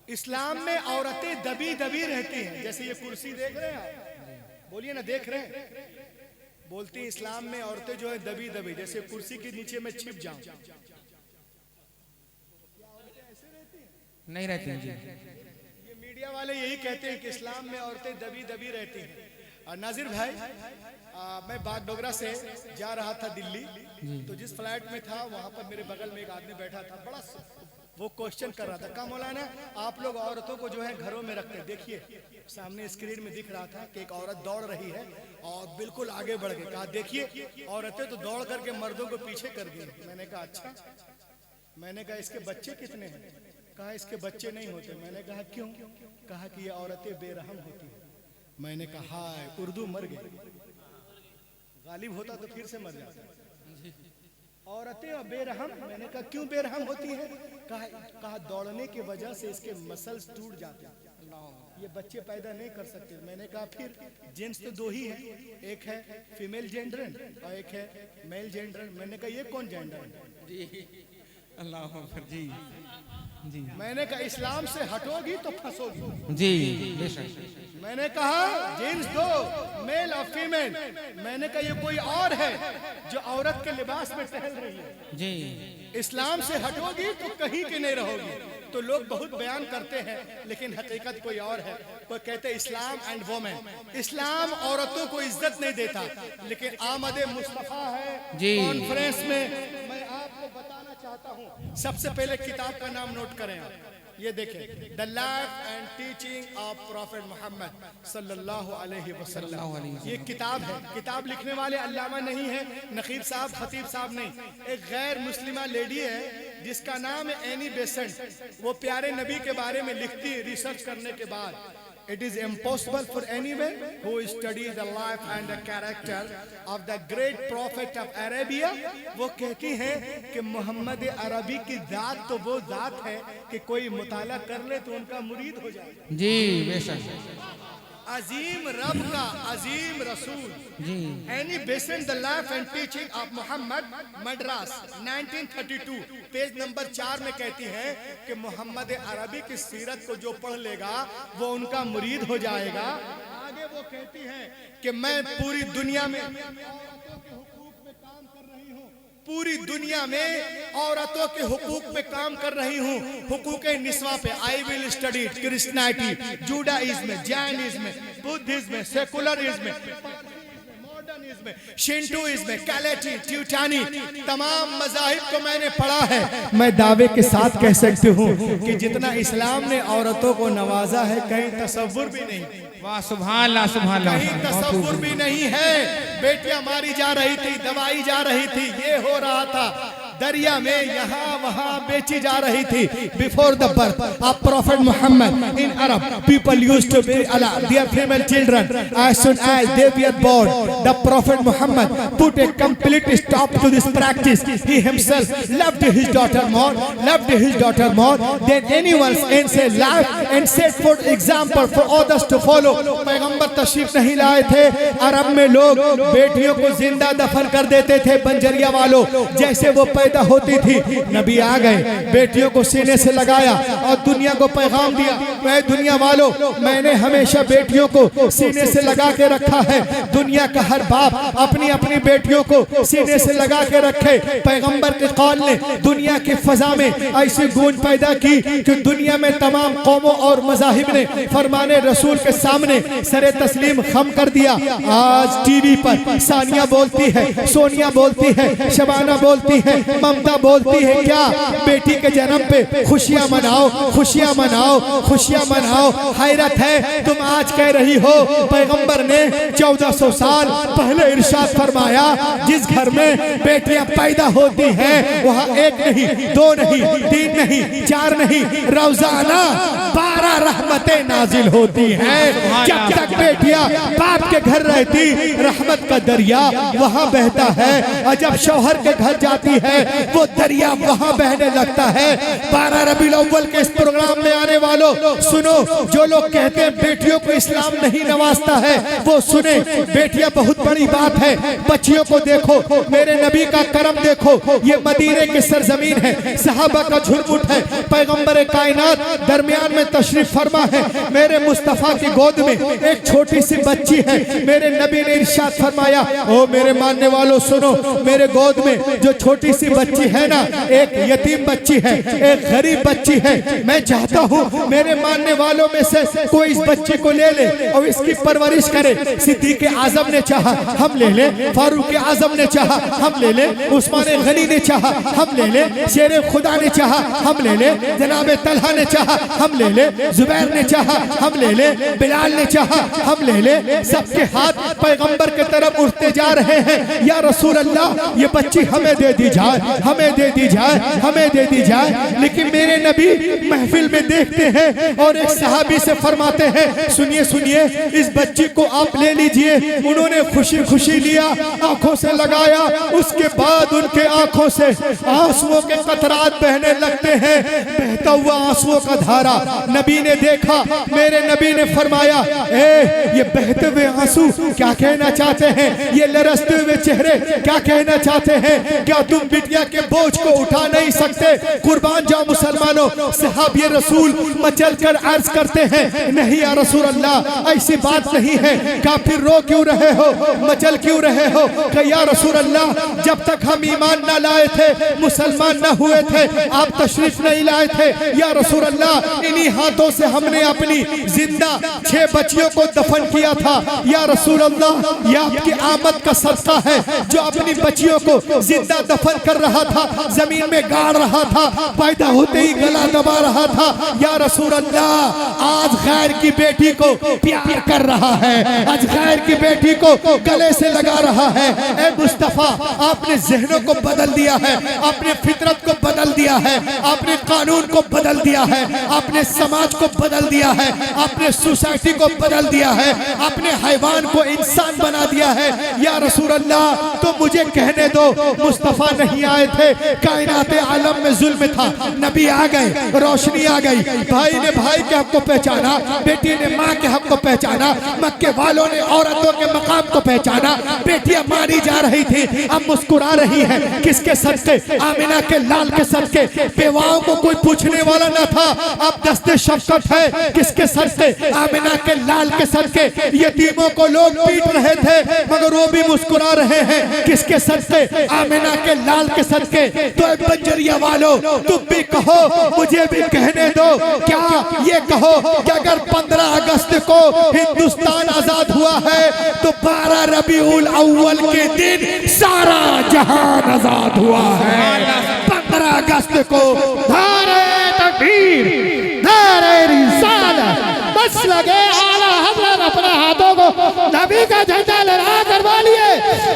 इस्लाम में औरतें दबी दबी रहती हैं। जैसे ये कुर्सी देख रहे हैं आप, बोलिए ना, देख रहे हैं, बोलती हैं इस्लाम में औरतें जो है दबी दबी, जैसे कुर्सी के नीचे में छिप जाऊं। नहीं रहती जी। ये मीडिया वाले यही कहते हैं कि इस्लाम में औरतें दबी दबी रहती हैं। और नाजिर भाई, मैं बागडोगरा से जा रहा था दिल्ली, तो जिस फ्लाइट में था वहां पर मेरे बगल में एक आदमी बैठा था, बड़ा वो क्वेश्चन कर रहा था, कहा मौलाना आप लोग औरतों को जो है घरों में रखते हैं। देखिए सामने स्क्रीन में दिख रहा था कि एक औरत दौड़ रही है और बिल्कुल आगे बढ़ गई। कहा देखिए औरतें तो दौड़ करके मर्दों को पीछे कर दी। मैंने कहा अच्छा। मैंने कहा इसके बच्चे कितने हैं? कहा इसके बच्चे नहीं होते। मैंने कहा क्यों? कहा कि ये औरतें बेरहम होती हैं। मैंने कहा हाय, उर्दू मर गई, गालिब होता तो फिर से मर जाता। औरतें और बेरहम। मैंने कहा क्यों बेरहम होती हैं? कहा दौड़ने की वजह से इसके मसल्स टूट जाते हैं, ये बच्चे पैदा नहीं कर सकते। मैंने कहा फिर जेंट्स तो दो ही है, एक है फीमेल जेंडर और एक है मेल जेंडर। मैंने कहा ये कौन जेंडर है? अल्लाह जी जी। मैंने कहा इस्लाम से हटोगी तो फंसोगी जी, बेशक। मैंने कहा जेंट्स दो, मेल और फीमेल। मैंने कहा ये कोई और है जो औरत के लिबास में टहल रही है जी। इस्लाम से हटोगी तो कहीं की नहीं रहोगी। तो लोग बहुत बयान करते हैं, लेकिन हकीकत कोई और है। कोई कहते हैं इस्लाम एंड वोमेन, इस्लाम औरतों को इज्जत नहीं देता, लेकिन आमद मुस्तफा है कॉन्फ्रेंस में। मैं आपको बताना चाहता हूँ, सबसे पहले किताब का नाम नोट करें आप, ये देखें, the life and teaching of prophet Muhammad सल्लल्लाहु अलैहि वसल्लम। ये किताब है। किताब लिखने वाले अल्लामा नहीं है, नकीब साहब, खतीब साहब नहीं, एक गैर मुस्लिमा लेडी है जिसका नाम है एनी बेसेंट। वो प्यारे नबी के बारे में लिखती है रिसर्च करने के बाद। It is impossible for anyone who studies the life and the character of the great prophet of Arabia। वो कहती हैं कि मोहम्मद अरबी की जात तो वो जात है कि कोई मुताला कर ले तो उनका मुरीद हो जाए। जी बेशक। अजीम रब का अजीम रसूल जी। Annie Besant the life and teaching of Muhammad, Madras 1932, page number 4 में कहती हैं कि मोहम्मद अरबी की सीरत को जो पढ़ लेगा वो उनका मुरीद हो जाएगा। आगे वो कहती हैं कि मैं पूरी दुनिया में पूरी दुनिया में औरतों के हुकूक पे काम कर रही हूँ, हुकूक निस्वा पे। I will study Christianity, Judaism, Jainism, Buddhism, secularism, modernism, Shintoism, कैलेटी, ट्यूटानी, तमाम मज़ाहिब को मैंने पढ़ा है। मैं दावे के साथ कह सकती हूँ कि जितना इस्लाम ने औरतों को नवाजा है कहीं तसव्वुर भी नहीं। वाह सुभान अल्लाह, सुभान अल्लाह। कहीं तसव्वुर भी नहीं है। बेटियां मारी जा रही थी, दबाई जा रही थी, ये हो रहा था, दरिया में यहाँ वहाँ बेची जा रही थी। Before the birth of prophet Muhammad in Arab, people used to bury their female children as soon as they were born. The Prophet Muhammad put a complete stop to this practice. He himself loved his daughter more than anyone else in life and set for example for others to follow. पैगंबर तशरीफ नहीं लाए थे, अरब में लोग बेटियों को जिंदा दफन कर देते थे बंजरिया वालों, जैसे वो पैदा पैदा होती थी, नबी आ गए, बेटियों को सीने से लगाया और दुनिया को पैगाम दिया, मैं दुनिया वालों, मैंने हमेशा बेटियों को सीने से लगा के रखा है। दुनिया का हर बाप अपनी अपनी बेटियों को सीने से लगा के रखे। पैगंबर के कौल ने दुनिया की फजा में ऐसी गूंज पैदा की कि दुनिया में तमाम कौमों और मज़ाहिब ने फरमाने रसूल के सामने सरे तस्लीम खम कर दिया। आज टीवी पर सानिया बोलती है, सोनिया बोलती है, शबाना बोलती है, ममता बोलती है, क्या बेटी के जन्म पे खुशियां मनाओ, खुशियां मनाओ, खुशियां मनाओ। हैरत है, तुम आज कह रही हो पैगंबर ने 1400 साल पहले इरशाद फरमाया, जिस घर में बेटियां पैदा होती हैं वहाँ एक नहीं, दो नहीं, तीन नहीं, चार नहीं, रोजाना 12 रहमतें नाजिल होती हैं। जब तक बेटियां बाप के घर रहती, रहमत का दरिया वहाँ बहता है, और जब शौहर के घर जाती है वो दरिया वहाँ बहने लगता है। 12 रबीउल अव्वल के इस प्रोग्राम में आने वालों सुनो, जो लोग कहते हैं बेटियों को इस्लाम नहीं नवाजता है वो सुने, बेटियां बहुत बड़ी बात है। बच्चियों को देखो, मेरे नबी का करम देखो, ये मदीने की सरजमीन है, सहाबा का झुरमुट है, पैगंबर कायनात दरमियान में तशरीफ फरमा है। मेरे मुस्तफा की गोद में एक छोटी सी बच्ची है, मेरे नबी ने इरशाद फरमाया, ओ मेरे मानने वालों सुनो, मेरे गोद में जो छोटी सी बच्ची है ना, एक यतीम बच्ची है, एक गरीब बच्ची है। मैं चाहता हूँ मेरे मानने वालों में से कोई इस बच्ची को ले ले और इसकी परवरिश करे। सिद्दीक़ आज़म ने चाहा हम ले ले, फारूक आज़म ने चाहा हम ले ले, उस्मान गनी ने चाहा हम ले ले, शेर खुदा ने चाहा हम ले ले, जनाब तलहा ने चाहा हम ले ले, जुबैर ने चाहा हम ले ले, बिलाल ने चाहा हम ले ले। सबके हाथ पैगंबर के तरफ उठते जा रहे हैं, या रसूल अल्लाह ये बच्ची हमें दे दी जाए, हमें दे दी जाए, हमें दे दी जाए। लेकिन मेरे नबी महफिल में देखते हैं और एक सहाबी से फरमाते हैं, सुनिए सुनिए, इस बच्ची को आप ले लीजिए। उन्होंने खुशी खुशी लिया, आंखों से लगाया, उसके बाद उनके आंखों से आंसुओं के कतरात बहने लगते हैं, बहता हुआ आंसुओं का धारा। नबी ने देखा, मेरे नबी ने फरमाया, ये बहते हुए आंसू क्या कहना चाहते हैं, ये लरसते हुए चेहरे क्या कहना चाहते हैं, क्या तुम बिटिया के बोझ को उठा नहीं सकते? कुर्बान जाओ मुसलमानों। सहाबी रसूल मचल कर अर्ज करते हैं, नहीं या रसूल अल्लाह ऐसी बात नहीं है। क्या फिर रो क्यों रहे हो, मचल क्यों रहे हो? कि या रसूल अल्लाह जब तक हम ईमान न लाए थे, मुसलमान न हुए थे, आप तशरीफ नहीं लाए थे। या रसूल अल्लाह इन्हीं हाथों से हमने अपनी जिंदा 6 बच्चियों को दफन किया था। या रसूल अल्लाह यह आपकी आमद का सदका है, जो अपनी बच्चियों को जिंदा दफन कर रहा था, जमीन में गाड़ रहा था, पैदा होते ही गला दबा रहा था। या रसूल अल्लाह आज गैर की बेटी को प्यार कर रहा है, आज गैर की बेटी को गले से लगा रहा है। ए मुस्तफा आपने ज़हनों को बदल दिया है, आपने फितरत को बदल दिया है, आपने कानून को बदल दिया है, आपने समाज को बदल दिया है, आपने सोसाइटी को बदल दिया है, आपने हैवान को इंसान बना दिया है। या रसूल अल्लाह तो मुझे कहने दो, मुस्तफा नहीं आए थे, कायनात आलम में जुल्म था, नबी आ गए, रोशनी आ गई, भाई ने भाई के हक को पहचाना, बेटी ने माँ के हक को पहचाना, मक्के वालों ने औरतों के मकाम को पहचाना। बेटियां मारी जा रही थी, अब मुस्कुरा रही है, किसके सदके? आमिना के लाल के सदके। बेवाओं को कोई पूछने वाला न था, अब दस्ते शफकत है, किसके सदके? आमिना के लाल के सदके। यतीमों को लोग पीट रहे थे मगर वो भी मुस्कुरा रहे हैं, किसके सदके? आमिना के लाल के सदके। तो बंजरिया वालों तुम भी कहो, मुझे भी कहने दो, क्या ये कहो कि अगर 15 अगस्त को हिंदुस्तान आजाद हुआ है तो 12 रबीउल अव्वल के दिन सारा जहान आजाद हुआ है। 15 अगस्त को नारे तकबीर, नारे रिसालत, बस लगे आला हज़रत अपने हाथों को नबी का झंडा लहरा करवा लिए।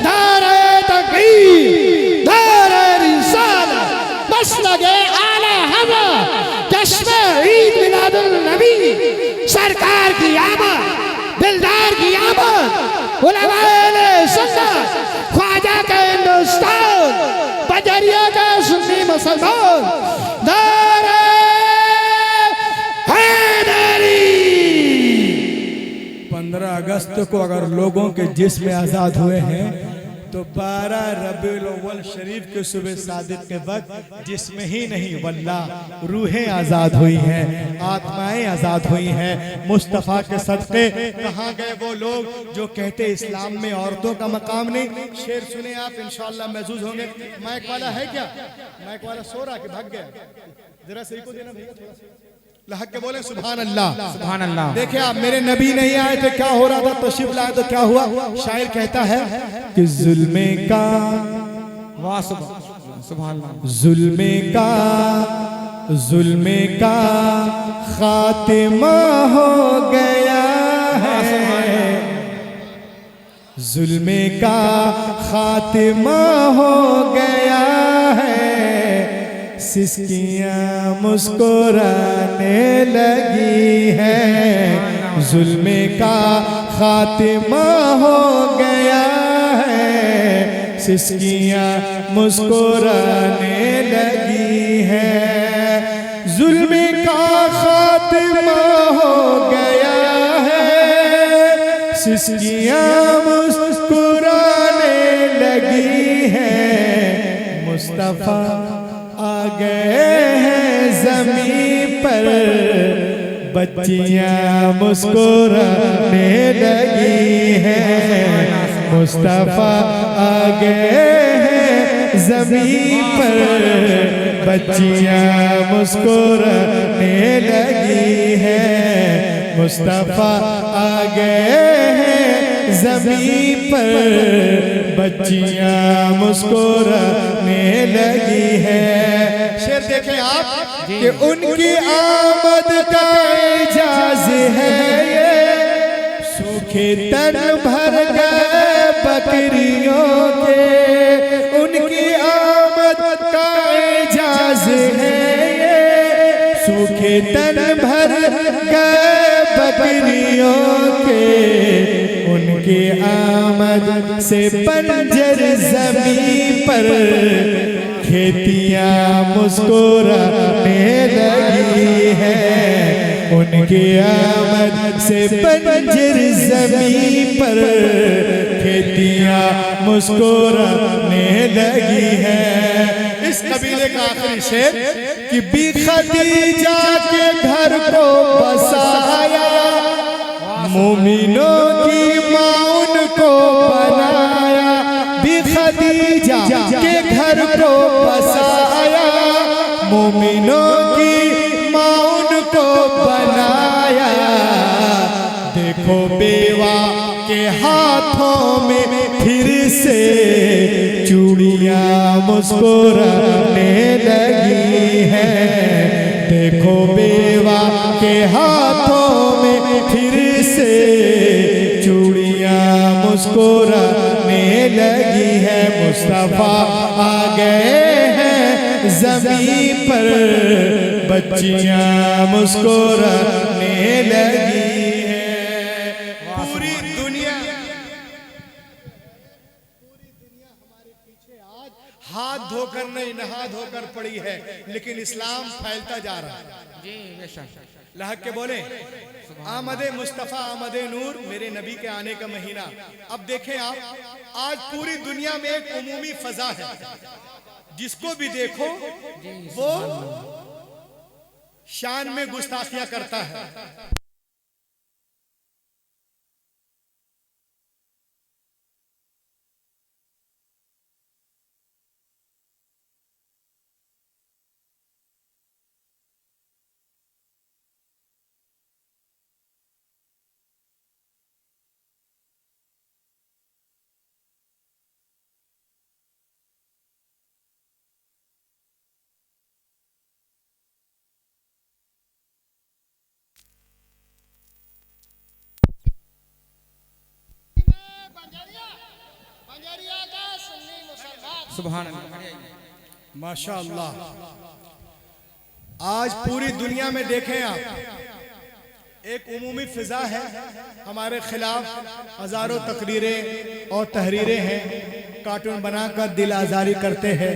नारे तकबीर, नारे रिसालत, बस लगे आला हज़रत जश्न ईद मिलादुल नबी, सरकार की आमद, दिलदार की आमद, उलमाए सुन्नत, ख्वाजा का हिंदुस्तान, बजरिया का सुन्नी मुसलमान। नारे हैदरी। 15 अगस्त को अगर लोगों के जिस्म आजाद हुए हैं तो 12 रबीउल अव्वल शरीफ के सुबह सादिक के वक्त जिसमें ही नहीं वल्लाह रूहें आज़ाद हुई हैं, आत्माएं आज़ाद हुई हैं। मुस्तफ़ा के सदक़े कहाँ गए वो लोग जो कहते इस्लाम में औरतों का मकाम नहीं। शेर सुने आप, इंशाअल्लाह महसूस होंगे। माइक वाला है क्या? माइक वाला सो रहा कि भाग गया? जरा सही को देना भैया, थोड़ा सा लहक के बोले सुभान अल्लाह, सुभान अल्लाह। देखिए आप, मेरे नबी नहीं आए थे, क्या हो रहा था? तशरीफ लाए तो क्या हुआ? शायर कहता है कि जुल्मे का, वाह सुभान अल्लाह, जुल्मे का खातिमा हो गया है, जुल्मे का खातिमा हो गया है, सिसकियाँ मुस्कुराने लगी है, जुल्मे का खातिमा हो गया है, सिसकियाँ मुस्कुराने लगी है, जुल्मे का खातिमा हो गया है, सिसकियाँ मुस्कुराने लगी है, मुस्तफ़ा आ गए हैं ज़मीं पर, बच्चियाँ मुस्कुराने लगी हैं, मुस्तफ़ा आ गए हैं ज़मीं पर, बच्चियाँ मुस्कुराने लगी हैं, मुस्तफ़ा आ गए हैं ज़मीं पर, बच्चियाँ मुस्कुराने लगी है। शेर देखें आप कि उनकी आमद का एजाज है ये, सूखे तन भर गए बकरियों के, उनकी आमद का एजाज है ये, सूखे तन भर गए बकरियों के, उनकी आमद से बंजर ज़मीं पर खेतियाँ मुस्कुराने लगी है, उनकी आमद से बंजर ज़मीं पर खेतियाँ मुस्कुराने लगी है। इस कबीले का आखिरी शेर कि बी खदीजा के घर को बसाया, मोमिनों की माँ उनको बनाया, बी खदीजा के घर को बसाया, मोमिनों की माँ उनको बनाया, देखो बेवा के हाथों में फिर से चूड़ियाँ मुस्कुराने लगी हैं, देखो बेवा के हाथों में फिर से चूड़ियाँ मुस्कुराने लगी है, मुस्तफ़ा आ गए हैं ज़मीं पर, बच्चियाँ मुस्कुराने लगी है। पूरी दुनिया हमारे पीछे आज हाथ धोकर नहीं नहा धोकर पड़ी है, लेकिन इस्लाम फैलता जा रहा है। जी बेशक, लहक के बोले आमदे मुस्तफ़ा आमदे नूर, मेरे नबी के आने का महीना। अब देखें आप, आज पूरी दुनिया में एक उमूमी फजा है, जिसको भी देखो वो शान में गुस्ताखियां करता है। सुभान अल्लाह, माशाअल्लाह। आज पूरी दुनिया में देखें आप, एक उमूमी फिजा है, हमारे खिलाफ हजारों तकरीरें और तहरीरें हैं, कार्टून बनाकर दिल आज़ारी करते हैं,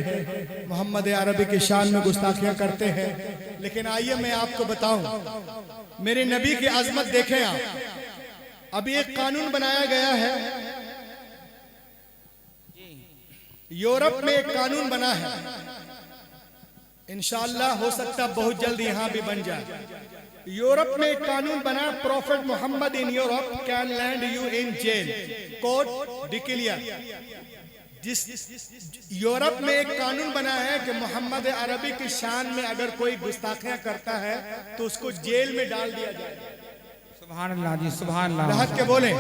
मोहम्मद अरबी की शान में गुस्ताखियां करते हैं। लेकिन आइए मैं आपको बताऊं, मेरे नबी की अजमत देखें आप। अभी एक कानून बनाया गया है यूरोप में एक कानून बना है, इंशाअल्लाह हो सकता बहुत जल्द यहां भी बन जाए। यूरोप में एक कानून बना, prophet Muhammad in Europe can land you in jail, court declare. जिस यूरोप में एक कानून बना है कि मोहम्मद अरबी की शान में अगर कोई गुस्ताखियां करता है तो उसको जेल में डाल दिया जाए। सुभान अल्लाह जी, सुभान अल्लाह। रहत के बोले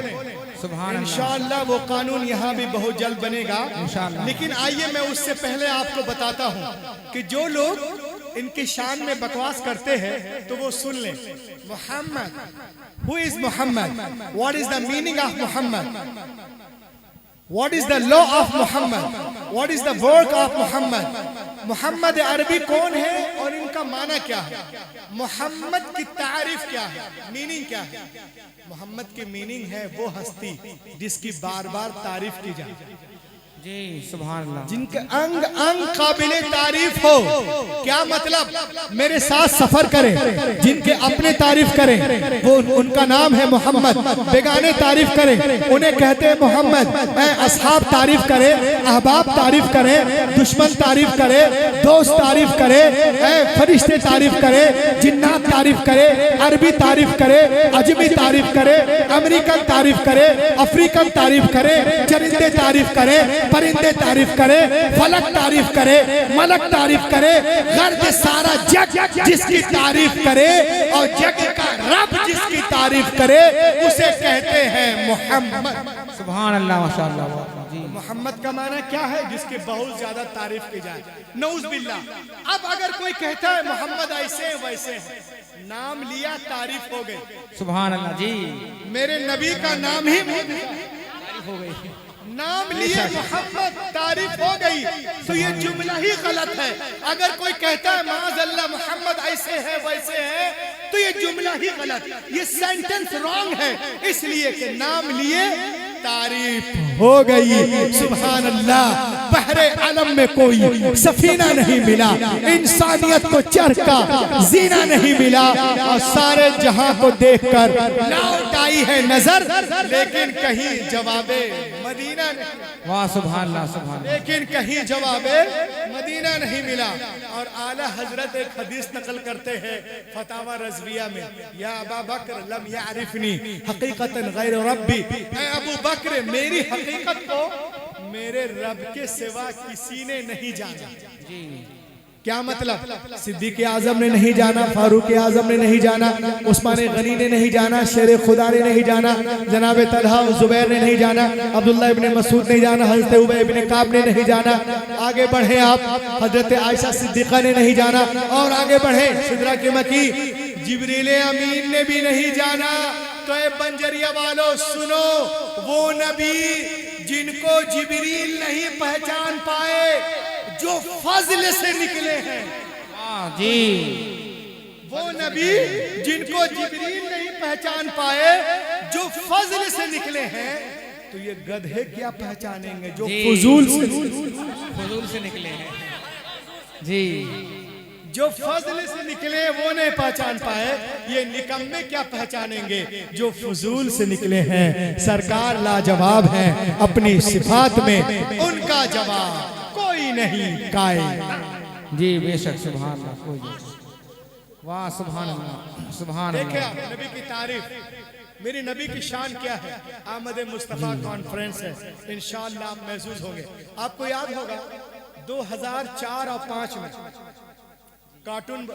सुभान अल्लाह। इंशाअल्लाह वो कानून यहाँ भी बहुत जल्द बनेगा इंशाअल्लाह। लेकिन आइए मैं उससे पहले आपको बताता हूँ कि जो लोग इनकी शान में बकवास करते हैं तो वो सुन लें। Muhammad, who is Muhammad, what is the meaning of Muhammad, What is the law of Muhammad? What is the work of Muhammad? Muhammad अरबी कौन है और इनका माना क्या है? मोहम्मद की तारीफ क्या है, मीनिंग क्या है? मोहम्मद की मीनिंग है वो हस्ती जिसकी बार बार तारीफ की जाए, जी सुभान अल्लाह, जिनके अंग अंग काबिले तारीफ हो। क्या मतलब? मेरे साथ सफर करें, जिनके अपने तारीफ करें वो उनका नाम है मोहम्मद, बेगाने तारीफ करें उन्हें कहते हैं मोहम्मद। असहाब तारीफ करे, अहबाब तारीफ करे, दुश्मन तारीफ करे, दोस्त तारीफ करे, फरिश्ते तारीफ करे, जिन्नात तारीफ करे, अरबी तारीफ करे, अजमी तारीफ करे, अमेरिकन तारीफ करे, अफ्रीकन तारीफ करे, चरिंदे तारीफ करे, परिंदे तारीफ करे, फलक तारीफ करे, मलक तारीफ करे, गर्द सारा जग जिसकी तारीफ करे और जग का रब जिसकी तारीफ करे उसे कहते हैं मोहम्मद। सुभान अल्लाह, माशाअल्लाह जी। मोहम्मद का माना क्या है? जिसकी बहुत ज्यादा तारीफ की जाए, नऊज बिल्लाह। अब अगर कोई कहता है मोहम्मद ऐसे हैं वैसे हैं, नाम लिया तारीफ हो गई। सुभान अल्लाह जी। मेरे नबी का नाम ही तारीफ हो गई, नाम लिए मोहम्मद तारीफ हो गई, तो ये जुमला ही गलत है। अगर कोई कहता है माज़अल्लाह मोहम्मद ऐसे है वैसे है तो ये जुमला ही गलत, ये सेंटेंस रॉन्ग है, इसलिए कि नाम लिए तारीफ हो गई। सुभान अल्लाह। बहरे आलम में कोई सफीना नहीं मिला, इंसानियत को चढ़ का जीना नहीं मिला और सारे जहां को देखकर लौट आई है नजर, लेकिन कहीं जवाबे मदीना नहीं। वाह सुभान अल्लाह, सुभान अल्लाह। लेकिन कहीं जवाबे मदीना नहीं मिला। और आला हजरत एक हदीस नकल करते हैं फतावा रज़विया में, या अबा बकर लम यारिफनी हकीकतन गैर रब्बी, ऐ अबू बकर मेरी हकीकत को मेरे रब के सिवा किसी ने नहीं जाना। क्या मतलब? सिद्दीक आजम ने नहीं जाना, फारूक आजम ने नहीं जाना, उस्मान गनी ने नहीं जाना, शेर खुदा ने नहीं जाना, जनाब तलहा जुबैर ने नहीं जाना, अब्दुल्लाह इब्ने मसूद नहीं जाना, हज़रत उबय इब्ने काब ने नहीं जाना। आगे बढ़े आप, हज़रत आयशा सिद्दीक़ा ने नहीं जाना। और आगे बढ़े, सिदरा के मकी जिब्रील अमीन ने भी नहीं जाना। तो ए बंजरिया वालों सुनो, वो नबी जिनको जिब्रील नहीं पहचान पाए, जो फजल से निकले हैं, जी वो नबी जिनको जिब्रील नहीं पहचान पाए, जो फजल से निकले हैं, तो ये गधे क्या पहचानेंगे जो फजूल से निकले हैं। जी जो फजल से निकले वो नहीं पहचान पाए, ये निकम्मे क्या पहचानेंगे जो फजूल से निकले हैं। सरकार लाजवाब है अपनी सिफात में, उनका जवाब कोई नहीं कायम। जी बेशक, सुभान अल्लाह, कोई वाह सुभान अल्लाह, सुभान अल्लाह। देखिए नबी की तारीफ, मेरे नबी की शान क्या है। आमद मुस्तफा कॉन्फ्रेंस है, इंशाअल्लाह आप महसूस होंगे। आपको याद होगा 2004 और 5 में कार्टून,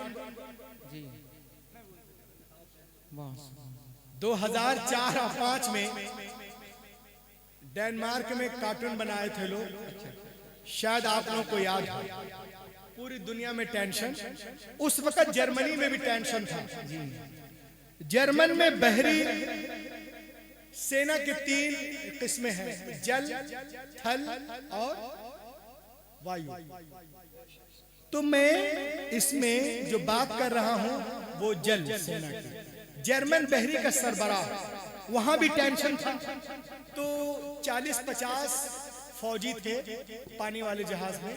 2004 और 5 में डेनमार्क में कार्टून बनाए थे लोग, शायद आप लोगों को याद हो। पूरी दुनिया में टेंशन, उस वक्त जर्मनी में भी टेंशन था। जर्मन में बहरी सेना की 3 किस्में हैं, जल, थल और वायु। तो मैं इसमें जो बात कर रहा हूं वो जल सेना की। जर्मन बहरी का सरबराह, वहां भी टेंशन था। तो 40-50 फौजी थे पानी वाले जहाज में,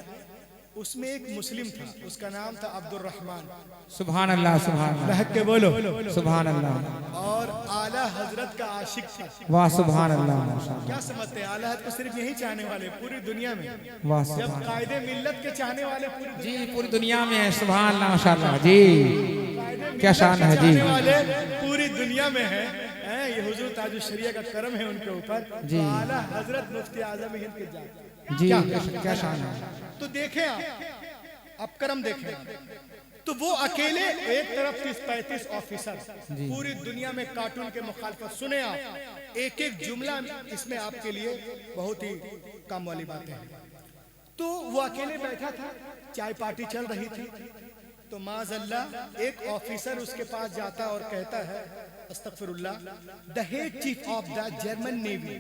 उसमें एक मुस्लिम था, उसका नाम था अब्दुल रहमान। सुभान अल्लाह, सुभान अल्लाह। रहक के बोलो सुभान अल्लाह। और आला आला हजरत का आशिक था। वाह सुभान अल्लाह माशाअल्लाह। क्या समझते हैं, आला हजरत को सिर्फ यही चाहने वाले पूरी दुनिया में, वाह जब सुभान कायदे मिल्लत के चाहने वाले जी पूरी दुनिया में है। सुभान अल्लाह माशाअल्लाह जी, क्या शान है जी। वाले पूरी दुनिया में है, ये हुजूर ताजुल शरिया का करम है उनके ऊपर। तो आला हजरत मुफ्ती आजम हिंद के जाते जी, क्या शान है। तो देखें आप करम देखें, तो वो अकेले एक तरफ 30-35 ऑफिसर पूरी दुनिया में कार्टून के मुखालफत। सुने आप एक एक जुमला इसमें आपके लिए बहुत ही काम वाली बातें हैं। तो वो अकेले बैठा था, चाय पार्टी चल रही थी, तो माज़अल्लाह एक ऑफिसर उसके पास जाता और कहता है अस्तगफिरुल्लाह, the head chief of the German navy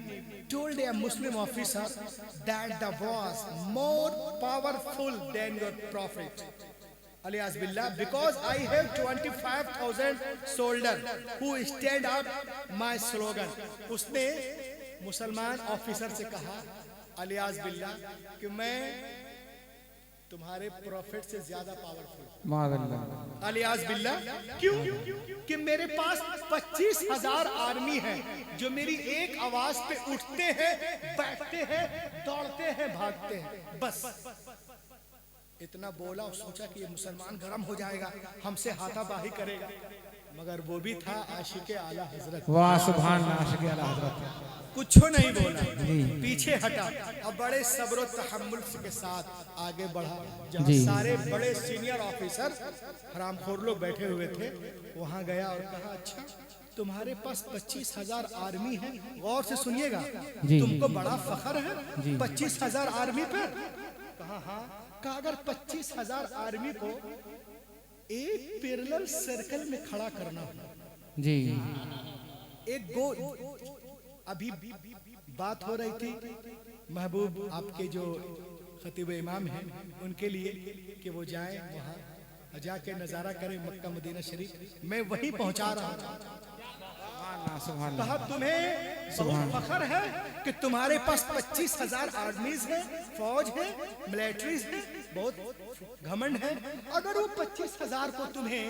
told a Muslim officer that the was more powerful than your prophet Aliyaz billah, because I have 25,000 soldiers who stand up my slogan। उसने मुसलमान officer से कहा अलियाज बिल्ला कि मैं तुम्हारे profit से ज्यादा पावरफुल। अलियाज बिल्ला क्यों? कि मेरे पास 25,000 आर्मी है जो मेरी एक आवाज पे उठते हैं, बैठते हैं, दौड़ते हैं, भागते हैं। बस इतना बोला और सोचा कि ये मुसलमान गरम हो जाएगा, हमसे हाथापाही करेगा, मगर वो भी था आशिक आला हजरत। वाह सुभान अल्लाह, आशिक आला हजरत। कुछ नहीं बोला, पीछे हटा और बड़े सब्र तहम्मुल के साथ आगे बढ़ा। जहाँ सारे बड़े सीनियर ऑफिसर हरामखोर लोग बैठे हुए थे, वहां गया और कहा अच्छा तुम्हारे पास 25,000 आर्मी है, गौर से सुनिएगा, तुमको बड़ा फख्र है 25,000 आर्मी पे? कहा हाँ। कहा अगर 25,000 आर्मी को एक पैरेलल सर्कल में खड़ा करना हो जी, एक गो, अभी बात हो रही थी महबूब आपके जो खतीब इमाम हैं उनके लिए कि वो जाएं वहाँ जाके नजारा करें मक्का मदीना शरीफ। मैं वहीं पहुंचा रहा हूँ। कहा तुम्हें बहुत फख्र है कि तुम्हारे पास 25,000 आर्मीज है, फौज है, मिलिट्रीज है, बहुत घमंड है। अगर वो 25,000 को तुम्हें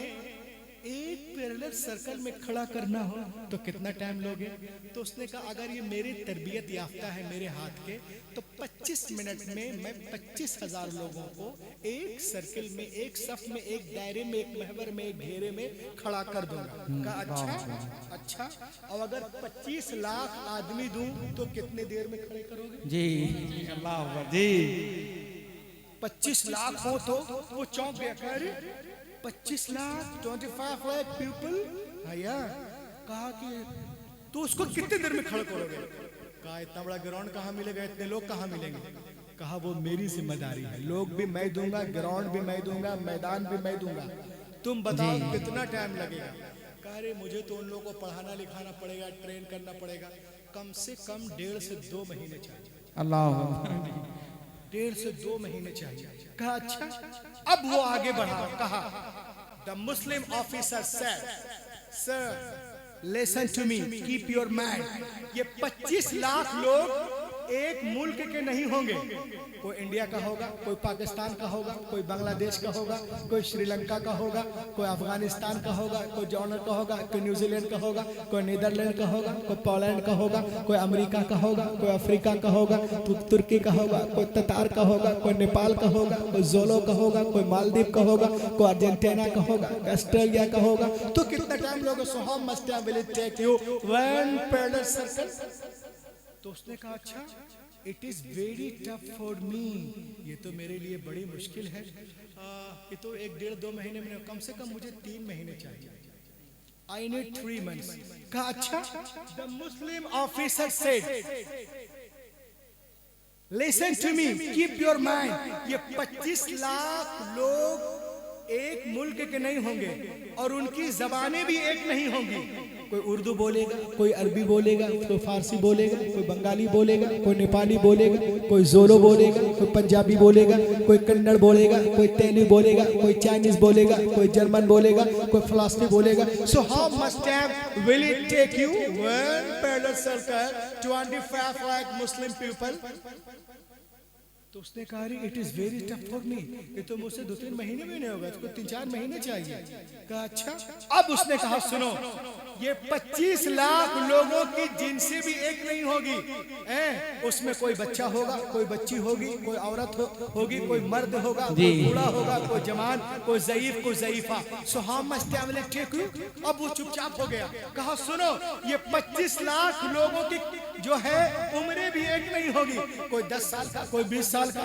एक पैरेलल सर्कल में खड़ा करना हो तो कितना टाइम लोगे? तो उसने कहा अगर ये मेरी तरबियत याफ्ता है मेरे हाथ के, तो 25 मिनट में मैं 25,000 लोगों को एक सर्कल में, एक सफ में, एक दायरे में, एक महवर में, एक घेरे में खड़ा कर दूंगा। कहा अच्छा, और अगर 25 लाख आदमी दूं तो कितने देर में खड़े करोगे? जी अल्लाह जी। 25 लाख हो तो वो चौंक गया, कह रहे 25 लाख 25 लाख पीपल। भैया कहा कि तो उसको कितने देर में खड़ा करोगे? कहा इतना बड़ा ग्राउंड कहाँ मिलेगा, इतने लोग कहाँ मिलेंगे? कहा वो मेरी जिम्मेदारी है, लोग भी मैं दूंगा, ग्राउंड भी मैं दूंगा, मैदान भी मैं दूंगा, तुम बताओ कितना टाइम लगेगा? कह रहे मुझे तो उन लोगों को पढ़ाना लिखाना पड़ेगा, ट्रेन करना पड़ेगा, कम से कम 1.5 से 2 महीने चाहिए। अल्लाह 1.5 से 2 महीने चाहिए। कहा अच्छा। अब वो आगे बढ़ा, कहा the Muslim officer said sir listen to me, keep your mind, ये 25 लाख लोग एक मुल्क के नहीं होंगे। कोई इंडिया का होगा, कोई पाकिस्तान का होगा, कोई बांग्लादेश का होगा, कोई श्रीलंका का होगा, कोई अफगानिस्तान का होगा, कोई जॉर्डन का होगा, कोई न्यूजीलैंड का होगा, कोई नीदरलैंड का होगा, कोई पोलैंड का होगा, कोई अमेरिका का होगा, कोई अफ्रीका का होगा, कोई तुर्की का होगा, कोई ततार का होगा, कोई नेपाल का होगा, कोई जोलो का होगा, कोई मालदीव का होगा, कोई अर्जेंटीना का होगा, कोई ऑस्ट्रेलिया का होगा। तो कितना टाइम लोगे? So how much time will it take you one parallel circle? तो उसने कहा अच्छा, it is very tough for me, ये तो मेरे लिए बड़ी मुश्किल है, ये तो 1-1.5-2 महीने में, कम से कम मुझे 3 महीने चाहिए। I need 3 months. कहा अच्छा। The Muslim officer said listen to me, keep your mind, ये 25 लाख लोग एक मुल्क के नहीं होंगे और उनकी जबानें भी एक नहीं होंगी। कोई उर्दू बोलेगा, कोई अरबी बोलेगा, कोई फारसी बोलेगा, कोई बंगाली बोलेगा, कोई नेपाली बोलेगा, कोई जोलो बोलेगा, कोई पंजाबी बोलेगा, कोई कन्नड़ बोलेगा, कोई तेलुगु बोलेगा, कोई चाइनीज बोलेगा, कोई जर्मन बोलेगा, कोई फिलासफी बोलेगा। So how much time will it take you one parallel circle 25 lakh Muslim people? तो उसने कहा it is very tough for me, ये तो मुझसे 2-3 महीने में नहीं होगा, इसको 3-4 महीने चाहिए। कहा अच्छा। अब उसने कहा सुनो, ये 25 लाख लोगों की जिनसे भी एक नहीं होगी, उसमें कोई बच्चा होगा, कोई बच्ची होगी, कोई औरत होगी, कोई मर्द होगा, कोई बूढ़ा होगा, कोई जवान, कोई ज़ईफ, कोई ज़ईफा। So how much tablet take you? अब वो चुपचाप हो गया। कहा सुनो, ये 25 लाख लोगों की जो है उम्रें भी एक नहीं होगी। कोई 10 साल का, कोई 20 साल का,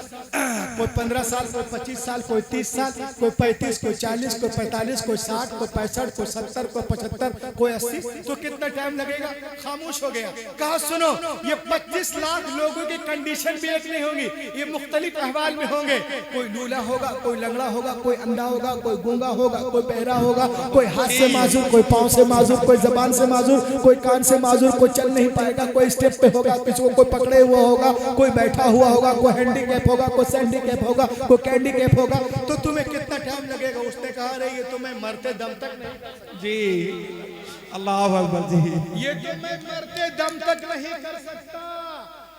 कोई 15 साल, कोई 25 साल, कोई 30 साल, कोई 35, कोई 40, कोई 45, कोई 60, कोई 65, कोई 70, कोई 75, कोई 80। तो कितना टाइम लगेगा? खामोश हो गया। कहा सुनो, ये 25 लाख लोगों की कंडीशन भी एक नहीं होगी, ये मुख्तलिफ अहवाल में होंगे। कोई लूला होगा, कोई लंगड़ा होगा, कोई अंधा होगा, कोई गूंगा होगा, कोई बहरा होगा, कोई हाथ से माजूर, कोई पाँव से माजूर, कोई जबान से माजूर, कोई कान से माजूर, कोई चल नहीं पाएगा, कोई स्टेप पे होगा, किसी को कोई पकड़े हुआ होगा, कोई बैठा हुआ होगा, कोई हैंडीकैप होगा, कोई सैंडीकैप होगा, कोई कैंडीकैप होगा। तो तुम्हें कितना टाइम लगेगा? उसने कहा रही है तुम्हें मरते दम तक नहीं जी, अल्लाह अकबर जी, ये तो मैं मरते दम तक नहीं कर सकता।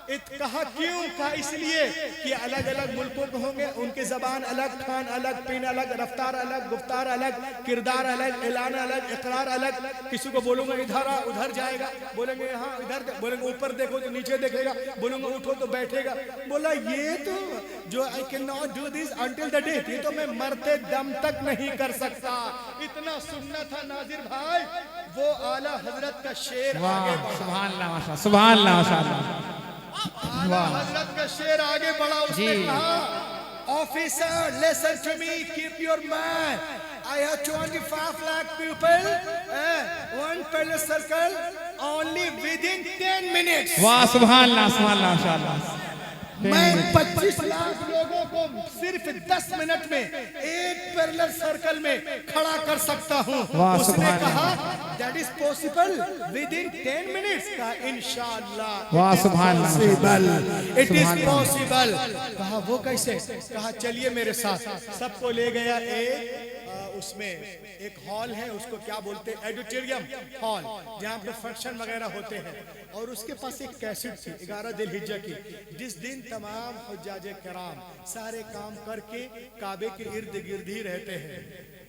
कहा क्यों? कहा इसलिए कि अलग अलग मुल्कों के होंगे, उनकी जबान अलग, खान अलग, पीन अलग, रफ्तार अलग, गुफ्तार अलग, किरदार अलग, ऐलान अलग, इकरार अलग। किसी को बोलूंगा इधर आ, उधर जाएगा, बोलेंगे यहाँ इधर, बोलेंगे ऊपर देखो तो नीचे देखेगा, बोलूंगा उठो तो बैठेगा। बोला ये तो जो I can not do this until the death, ये तो मैं मरते दम तक नहीं कर सकता। इतना सुनना था नाजिर भाई, वो आला हजरत का शेर आगे बढ़ा। सुभान अल्लाह, माशाअल्लाह, सुभान अल्लाह, माशाअल्लाह। आला हजरत का शेर आगे बढ़ा। उसने कहा officer listen to me, keep your man, I have 25 lakh people, one per circle, only within 10 minutes. वाह, सुभान अल्लाह, सुभान अल्लाह, माशाअल्लाह। मैं 25 लाख लोगों को सिर्फ 10 मिनट में एक पैरेलल सर्कल में खड़ा कर सकता हूँ। उसने कहा that is possible with in 10 minutes का इंशाअल्लाह। वाह, सुभान अल्लाह, इट इज पॉसिबल। कहा वो कैसे? कहा चलिए मेरे साथ। सबको ले गया उसमें एक हॉल है, उसको क्या बोलते हैं, ऑडिटोरियम हॉल, जहाँ पे फंक्शन वगैरह होते हैं। और उसके पास एक कैसेट थी 11 दिलहिज्जा की, जिस दिन तमाम हुज्जाज कराम सारे काम करके काबे के इर्द गिर्द ही रहते हैं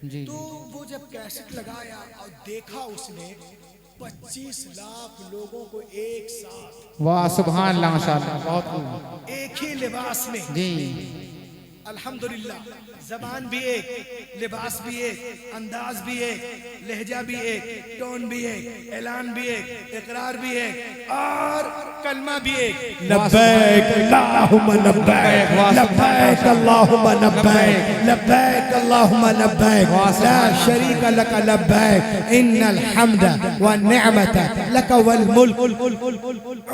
जी। तो वो जब कैसेट लगाया और देखा उसने 25 लाख लोगों को एक साथ, वाह, सुभान अल्लाह, माशाअल्लाह, बहुत एक ही लिबास में जी। अल्हम्दुलिल्लाह, जबान भी एक, लिबास भी एक, अंदाज भी एक, लहजा भी एक, टोन भी एक, ऐलान भी एक, इकरार भी एक, और कलमा भी एक। लब्बैक अल्लाहुम्मा लब्बैक, लब्बैक अल्लाहुम्मा लब्बैक, लब्बैक अल्लाहुम्मा लब्बैक, ला शरीका लक लब्बैक, इन्नल हम्दा वन निअमत लक वल मुल्क।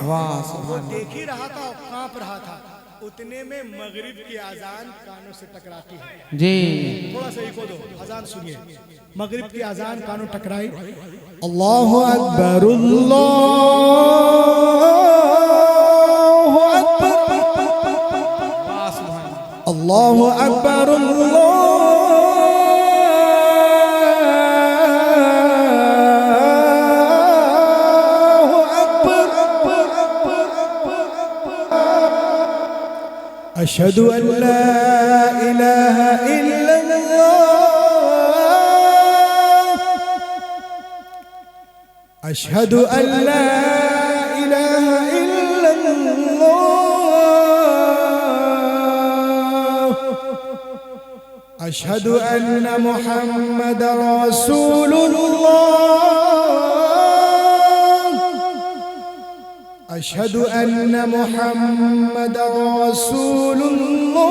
वाह, सुभान। देख ही रहा था, कांप रहा था। उतने में मगरिब की आजान कानों से टकराती है जी। थोड़ा सा इको दो, अजान सुनिए। मगरिब की आजान कानों टकराई। अल्लाहु अकबर, अल्लाहु अकबर, अल्लाहु अकबर, अशहदु अल्ला इलाहा इल्लल्लाह, अशहदु अल्ला इलाहा इल्लल्लाह, अशहदु अन्ना मुहम्मदर रसूलुल्लाह, अशहदु अन्ना मुहम्मदर रसूलुल्लाह,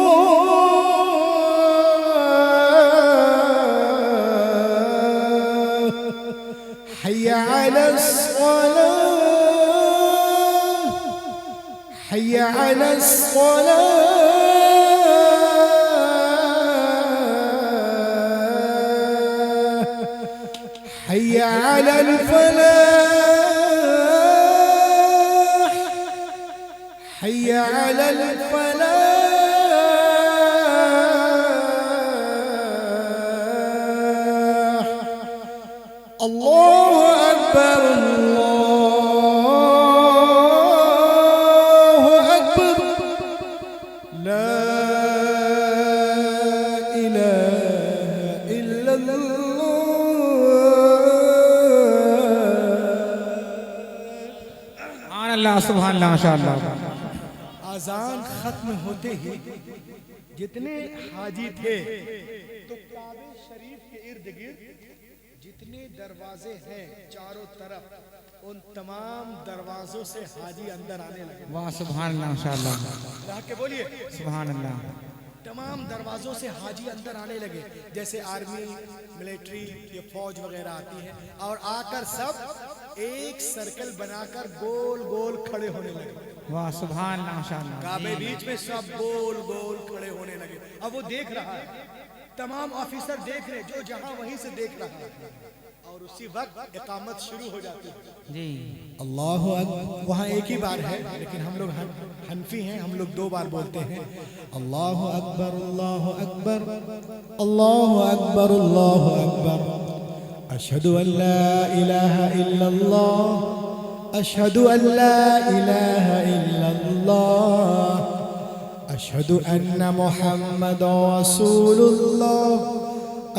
हय्या अलस सलाह, हय्या अलस सलाह, हय्या अलल फलाह, हय्या अलल फलाह। अल्लाहु अकबर, अल्लाहु अकबर, ला इलाहा इल्लल्लाह। अल्लाह सुभान अल्लाह माशाअल्लाह। अजान खत्म होते ही जितने हाजी थे तो काबे शरीफ के इर्द गिर्द जितने दरवाजे हैं चारों तरफ, उन तमाम दरवाजों से हाजी अंदर आने लगे। वाह सुभान अल्लाह माशाअल्लाह। अल्लाह के बोलिए सुभान अल्लाह। तमाम दरवाजों से हाजी अंदर आने लगे, जैसे आर्मी, मिलिट्री, ये फौज वगैरह आती है, और आकर सब एक सर्कल बनाकर गोल गोल खड़े होने लगे। वाह सुभान अल्लाह माशाअल्लाह। काबे बीच में सब गोल गोल खड़े होने लगे। अब वो देख रहा है, तमाम ऑफिसर देख रहे, जो जहां वहीं से देख रहा है, और उसी वक्त इकामत शुरू हो जाती है। जी अल्लाह अकबर। वहाँ एक ही बार है, लेकिन हम लोग हनफी हैं, हम लोग 2 बार बोलते हैं। अल्लाह अकबर अल्लाह अकबर अल्लाह अकबर अल्लाह अकबर। अशहदु अल्ला इलाहा इल्लल्लाह अशहदु अल्ला इलाहा इल्लल्लाह अशहदु अन्ना मुहम्मदन रसूलुल्लाह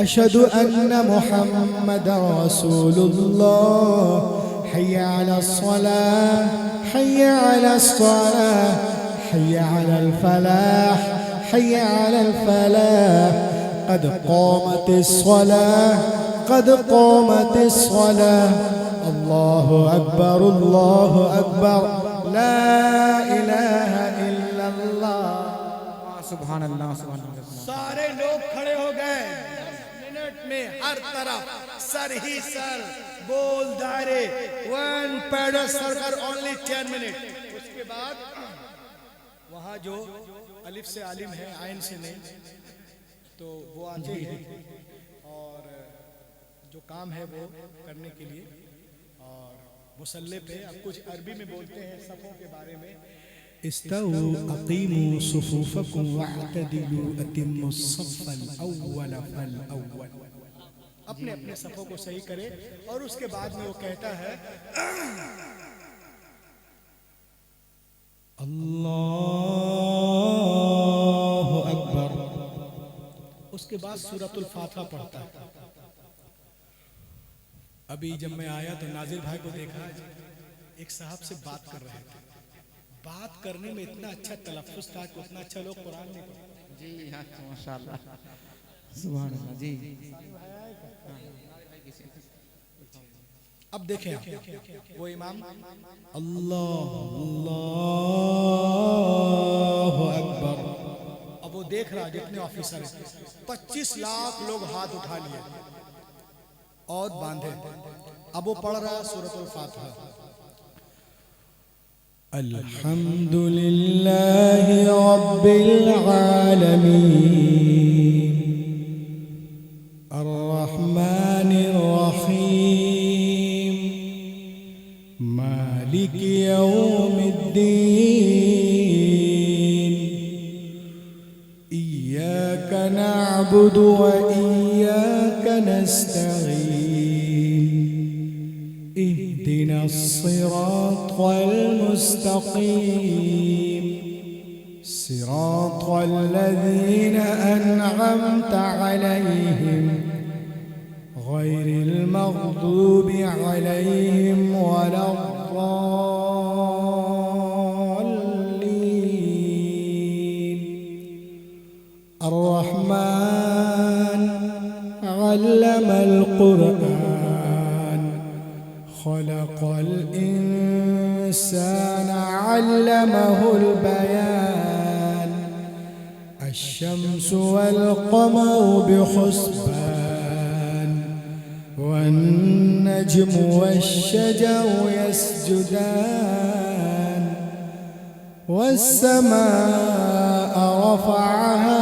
अशहदु अन्ना मुहम्मदन रसूलुल्लाह। हय्या अलस सलाह हय्या अलस सलाह हय्या अलल फलाह हय्या अलल फलाह। क़द क़ामतिस सलाह क़द क़ामतिस सलाह। अल्लाहु अकबर ला इलाहा इल्लल्लाह। सुभान अल्लाह सुभान अल्लाह। सारे लोग खड़े हो गए। 10 मिनट में हर तरफ सर ही सर, गोल दायरे, 1 पैडल सर्कल, ओनली 10 मिनट। उसके बाद वहाँ जो अलिफ से आलिम है, आइन से नहीं, तो वो आते ही हैं और जो काम है वो करने के लिए, और मुसल्ले पे अब कुछ अरबी में बोलते हैं सफ़ों के बारे में। इस्तऊ अकीमू सुफूफकुम वअतदिलू अतिम्मु सफ़्फ़ल अव्वल फल अव्वल। अपने अपने सफ़ों को सही करे, और उसके बाद में वो कहता है अल्लाहु अकबर। उसके बाद सूरतुल फातिहा पढ़ता है। अभी जब मैं आया तो नाजिर भाई को देखा, एक साहब से बात कर रहे थे। बात करने में इतना अच्छा तलफ़्फ़ुज़ था कि उतना अच्छा लोग कुरान नहीं पढ़ते। जी हाँ माशाअल्लाह सुभान अल्लाह। जी अब देखें आप, वो इमाम अल्लाहु अकबर। अब वो देख रहा, जितने ऑफिसर हैं 25 लाख लोग हाथ उठा लिए और बांधे। अब वो पढ़ रहा सूरतुल फातिहा। अल्हम्दुलिल्लाहि रब्बिल आलमीन अर्रहमानिर रहीम मालिकि यौमिद्दीन इय्याका नअबुदु व इय्याका नस्तईन इहदिनस सिरातल मुस्तकीम सिरातल लज़ीना अनअमत अलैहिम गैरिल मग़दूबि अलैहिम वलद्दाल्लीन। अर्रहमान अल्लमल क़ुरआन खलक़ल इंसान अल्लमहुल बयान अश्शम्सु वल क़मरु बिहुस्बान वन्नज्मु वश्शजरु यस्जुदान वस्समाअ रफ़अहा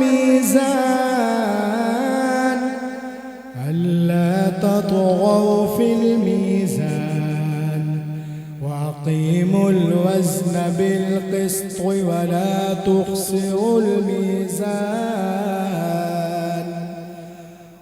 मीज़ान अल्ला तत्गौ फिल मीज़ान वअक़ीमुल वज़्न बिल क़िस्त वला तुख़सिरुल मीज़ान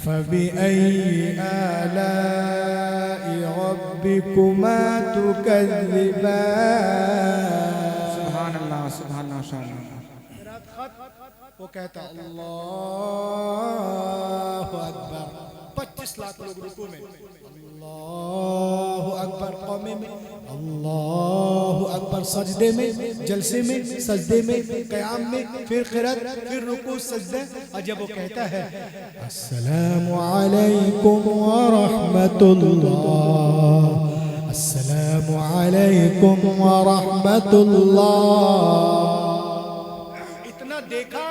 फबिअय्यि आलाइ रब्बिकुमा तुकज़्ज़िबान। सुभान अल्लाह, सुभान अल्लाह। वो कहता अल्लाहु अकबर, 25 लाख लोग रुकू में, अल्लाहु अकबर क़ौमे में, अल्लाहु अकबर सजदे में, जलसे में, सजदे में, क़याम में, फिर क़िरात, फिर रुकू सजदा। और जब वो कहता है अस्सलामु अलैकुम व रहमतुल्लाह, अस्सलामु अलैकुम व रहमतुल्लाह, इतना देखा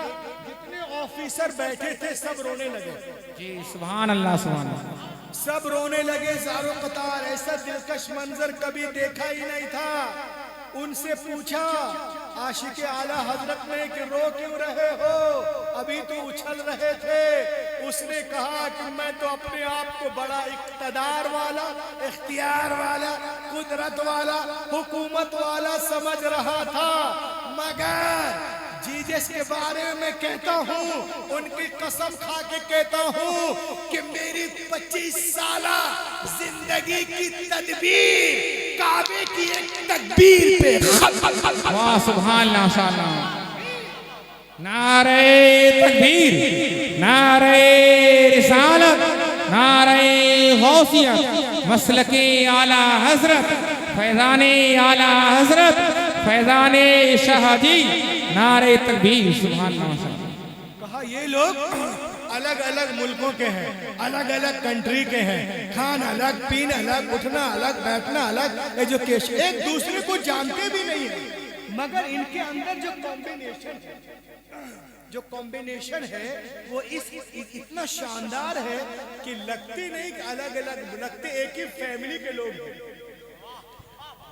जितने ऑफिसर बैठे थे सब रोने लगे। जी सुभान अल्लाह, सुभान अल्लाह। सब रोने लगे ज़ारो कतार। ऐसा दिलकश मंजर कभी देखा ही नहीं था। उनसे पूछा आशिक आला हजरत ने कि रो क्यों रहे हो, अभी तो उछल रहे थे। उसने कहा कि मैं तो अपने आप को बड़ा इक़्तिदार वाला, इख्तियार वाला, कुदरत वाला, हुकूमत वाला समझ रहा था, मगर जीसस के बारे में कहता हूँ, उनकी कसम खा के कहता हूँ कि मेरी 25 साला जिंदगी की तदबीर काबे की एक तकबीर पे। वाह सुभान अल्लाह, माशाअल्लाह। नारे तकबीर, नारे रिसालत, नारे गौसियत, मसलके आला हजरत, फैज़ाने आला हजरत, फैज़ाने शाहजी, नारे तकबीर, सुभान अल्लाह। कहा ये लोग अलग अलग मुल्कों के हैं, अलग अलग कंट्री के हैं, खान अलग, पीन अलग, उठना अलग, बैठना अलग, एजुकेशन, एक दूसरे को जानते भी नहीं है, मगर इनके अंदर जो कॉम्बिनेशन है वो इतना शानदार है कि लगते नहीं कि अलग अलग, लगते एक ही फैमिली के लोग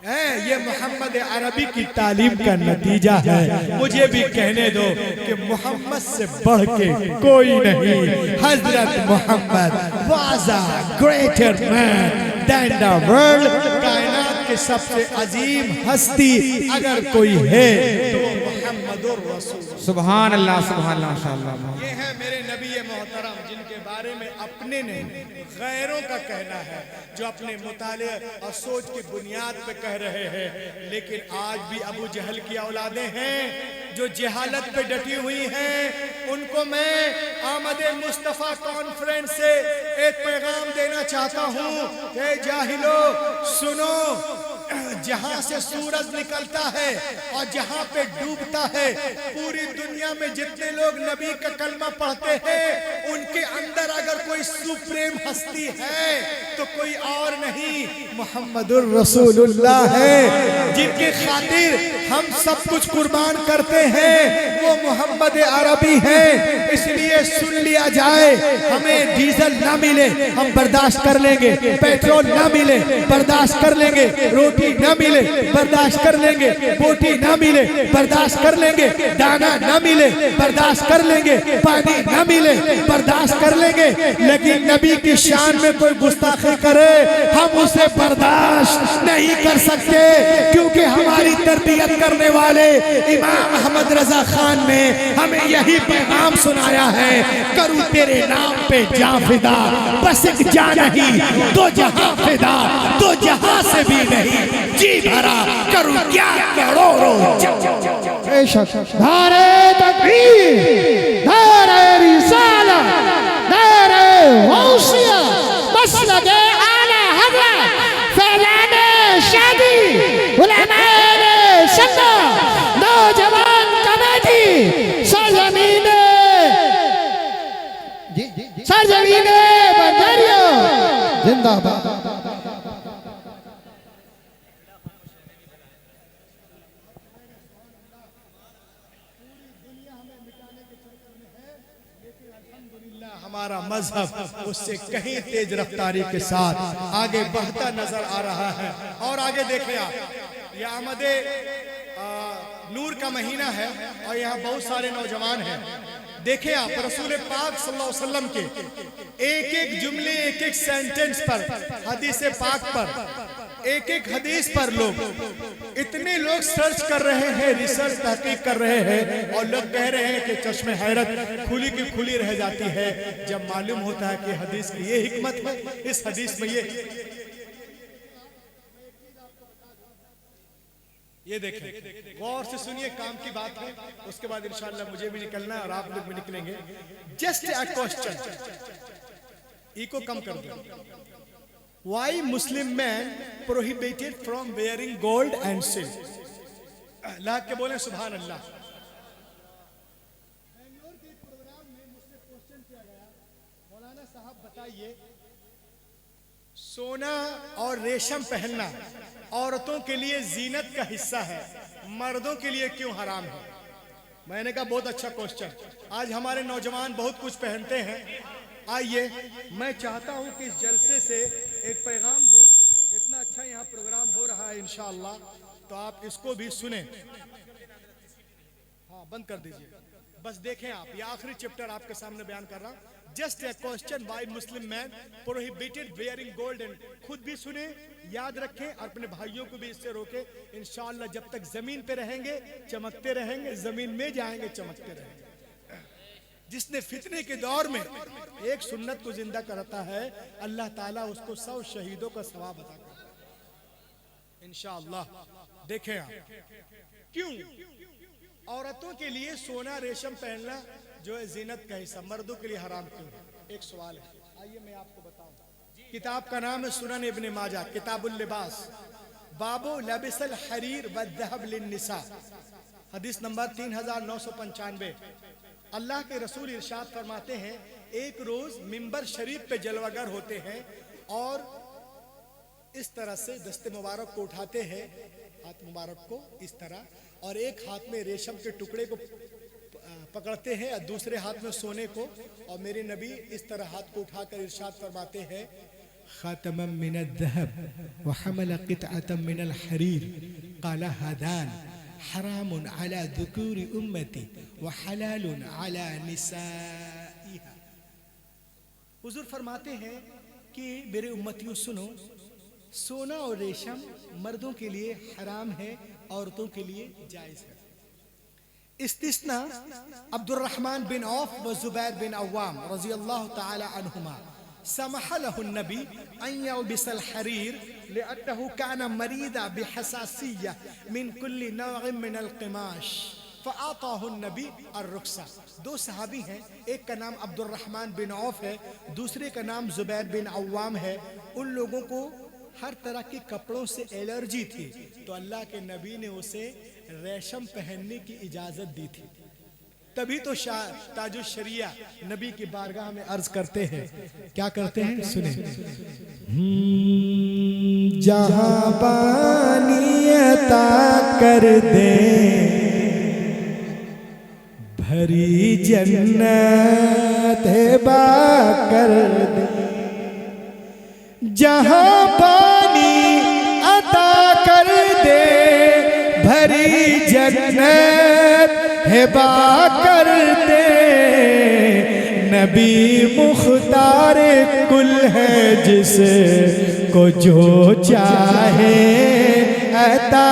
हैं। ये मोहम्मद अरबी की तालीम का नतीजा है। मुझे भी कहने दो कि मोहम्मद से बढ़ के कोई नहीं। हजरत Muhammad was a greater man than the world. कायनात के सबसे अजीम हस्ती अगर कोई है तो मोहम्मदुर रसूल। सुभान अल्लाह, सुभान अल्लाह, माशाअल्लाह। ये है मेरे नबी मोहतरम, जिनके बारे में अपने ने गैरों का कहना है, जो अपने मुताले और सोच की बुनियाद पे कह रहे हैं। लेकिन आज भी अबू जहल की औलादें हैं जो जहालत पे डटी हुई हैं। उनको मैं आमदे मुस्तफ़ा कॉन्फ्रेंस से एक पैगाम देना चाहता हूँ। ए जाहिलो सुनो, जहाँ से सूरज निकलता है और जहाँ पे डूबता है, पूरी दुनिया में जितने लोग नबी का कलमा पढ़ते हैं, उनके अंदर अगर कोई सुप्रीम हस्ती है तो कोई और नहीं, मोहम्मदुर रसूलुल्लाह है। जिनके खातिर हम सब कुछ कुर्बान करते हैं वो मोहम्मद अरबी है। इसलिए सुन लिया जाए, हमें डीजल ना मिले हम बर्दाश्त कर लेंगे, पेट्रोल ना मिले बर्दाश्त कर लेंगे, रोटी ना मिले बर्दाश्त कर लेंगे, बोटी ना मिले बर्दाश्त कर लेंगे, दाना ना मिले बर्दाश्त कर लेंगे, पानी ना मिले बर्दाश्त कर लेंगे। लेकिन नबी की शान में कोई गुस्ताखी करे हम उसे बर्दाश्त नहीं कर सकते, क्योंकि हमारी तरबियत करने वाले इमाम अहमद रजा खान ने हमें यही पैगाम सुनाया है, करूं तेरे नाम पे जा फिदा, बस एक जा नहीं दो जहां फिदा, दो जहां से भी नहीं जी भरा, करूं क्या करोड़ों। नारे तकबीर, नारे रिसालत, नारे गौसियत, मसलके आला हज़रत, फैज़ाने शाहजी, उलमाए सन्ना, नौजवान कमेटी, सरजमीने बंजारियों जिंदाबाद। हमारा मजहब उससे कहीं तेज रफ्तारी के साथ आगे बढ़ता नजर आ रहा है। और आगे देखें आप, यह आमदे नूर का महीना है और यहाँ बहुत सारे नौजवान हैं। देखें आप, रसूल पाक सल्लल्लाहु अलैहि वसल्लम के एक एक जुमले, एक एक सेंटेंस पर, हदीस पाक पर, एक एक हदीस पर लोग इतने लोग सर्च कर रहे हैं, रिसर्च तहकीक कर रहे हैं, और लोग कह रहे हैं कि चश्मे हैरत खुली की खुली रह जाती है जब मालूम होता है कि हदीस की ये हिकमत है, इस हदीस में ये देखें, गौर से सुनिए, काम की बात है। उसके बाद इंशाअल्लाह मुझे भी निकलना है और आप लोग भी निकलेंगे। जस्ट अ क्वेश्चन, इको कम कर दो। Why Muslim men prohibited from wearing gold and silk? अल्लाह के बोले सुभान अल्लाह। बेंगलोर के प्रोग्राम में मुझसे क्वेश्चन किया गया, मौलाना साहब बताइए, सोना और रेशम पहनना औरतों के लिए जीनत का हिस्सा है, मर्दों के लिए क्यों हराम है? मैंने कहा बहुत अच्छा क्वेश्चन। आज हमारे नौजवान बहुत कुछ पहनते हैं। आइए, मैं चाहता हूं कि इस जलसे से एक पैगाम दूं। इतना अच्छा यहाँ प्रोग्राम हो रहा है इंशाअल्लाह, तो आप इसको भी सुने। हाँ, बंद कर दीजिए, बस देखें आप, ये आखिरी चैप्टर आपके सामने बयान कर रहा हूं। Just a question, why Muslim man prohibited wearing gold and, खुद भी सुने, याद रखें, और अपने भाइयों को भी इससे रोके। इंशाअल्लाह जब तक जमीन पे रहेंगे चमकते रहेंगे, जमीन में जाएंगे चमकते रहेंगे। जिसने फितने के दौर में एक सुन्नत को जिंदा करता है, अल्लाह ताला उसको 100 शहीदों का सवाब अता करता है इंशाअल्लाह। देखें आप, क्यों औरतों के लिए सोना रेशम पहनना जो है जीनत का हिस्सा, मर्दों के लिए हराम क्यों है? एक सवाल है, आइए मैं आपको बताऊं। किताब का नाम है सुनन इब्ने माजा, किताबुल लिबास, बाबू लबिसल हरीर व दहब लिन्निसा, हदीस नंबर 3995। अल्लाह के रसूल इरशाद फरमाते हैं, एक रोज मिंबर शरीफ पे जलवागर होते हैं और इस तरह से दस्ते मुबारक को उठाते हैं, हाथ मुबारक को इस तरह, और एक हाथ में रेशम के टुकड़े को पकड़ते हैं और दूसरे हाथ में सोने को, और मेरे नबी इस तरह हाथ को उठाकर इरशाद फरमाते हैं, खातमम मिनद दहब व हमल क़ितअतम मिनल हरीर क़ाला हादान हरामुन अला दुकूरी उम्मती व हलालुन अला निसाइहा। हुजूर फरमाते हैं कि मेरे उम्मतियों सुनो, सोना और रेशम मर्दों के लिए हराम है, औरतों के लिए जायज है। इस्तिस्ना अब्दुर्रहमान बिन औफ व जुबैर बिन अव्वाम रज़ियल्लाहु ताला अन्हुमा समह लहु नबी अन यल्बिसल हरीर लिअन्नहु काना मरीदा बिहसासिय्या मिन कुल्ली नौइन मिनल क़िमाश फ़अताहु नबी अर्रुख्सा। दो सहाबी हैं, एक का नाम अब्दुर्रहमान बिन औफ है, दूसरे का नाम जुबैर बिन अव्वाम है। उन लोगों को हर तरह के कपड़ों से एलर्जी थी, तो अल्लाह के नबी ने उसे रेशम पहनने की इजाजत दी थी। तभी तो ताजुश शरिया नबी की बारगाह में अर्ज करते हैं, क्या करते हैं, सुने। जहां बानियता कर दे भरी जन्नत बा कर दे, जहां पानी अता कर दे भरी जन्नत हिबा कर दे, नबी मुख्तार कुल है जिसे को जो चाहे अता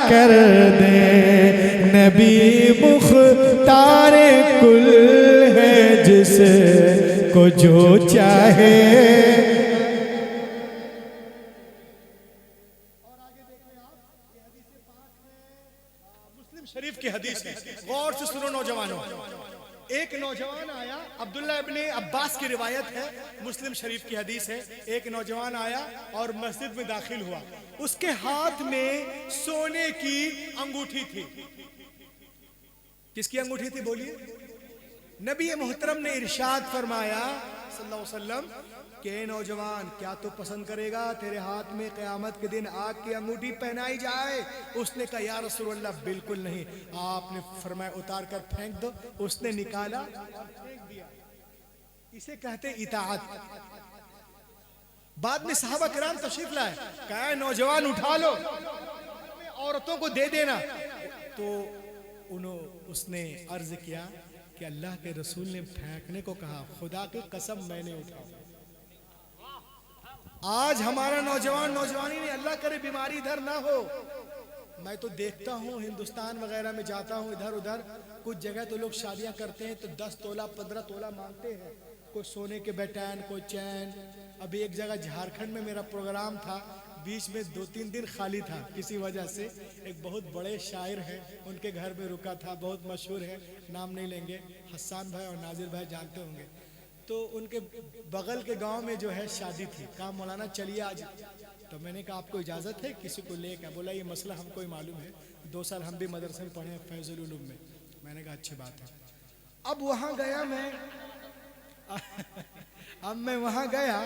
कर दे, नबी मुख्तार कुल है जिसे को जो चाहे। शरीफ की हदीस है, गौर से सुनो नौजवानों। एक नौजवान आया, अब्दुल्ला इब्ने अब्बास की रिवायत है, मुस्लिम शरीफ की हदीस है। एक नौजवान आया और मस्जिद में दाखिल हुआ, उसके हाथ में सोने की अंगूठी थी। किसकी अंगूठी थी बोलिए? नबी मोहतरम ने इरशाद फरमाया सल्लल्लाहु अलैहि वसल्लम के नौजवान, क्या तो पसंद करेगा तेरे हाथ में क़यामत के दिन आग की अंगूठी पहनाई जाए? उसने कहा या रसूलल्लाह बिल्कुल नहीं। आपने फरमाया उतार कर फेंक दो। उसने निकाला और फेंक दिया। इसे कहते इताअत। बाद में सहाबा किराम तशरीफ लाए, कहा नौजवान उठा लो, औरतों को दे देना। तो उसने अर्ज किया कि अल्लाह के रसूल ने फेंकने को कहा, खुदा की कसम मैंने उठाया। आज हमारा नौजवानी नहीं, अल्लाह करे बीमारी इधर ना हो, मैं तो देखता हूँ हिंदुस्तान वगैरह में जाता हूँ इधर उधर, कुछ जगह तो लोग शादियां करते हैं तो 10 तोला 15 तोला मांगते हैं, कोई सोने के बेटैन, कोई चैन। अभी एक जगह झारखंड में मेरा प्रोग्राम था, बीच में 2-3 दिन खाली था किसी वजह से। एक बहुत बड़े शायर हैं, उनके घर में रुका था, बहुत मशहूर है, नाम नहीं लेंगे, हसन भाई और नाजिर भाई जानते होंगे। तो उनके बगल के गांव में जो है शादी थी, कहा मौलाना चलिए आज। तो मैंने कहा आपको इजाज़त है किसी को लेकर? बोला ये मसला हमको ही मालूम है, 2 साल हम भी मदरसे में पढ़े हैं फैजुल उलूम में। मैंने कहा अच्छी बात है। अब वहाँ गया मैं अब मैं वहाँ गया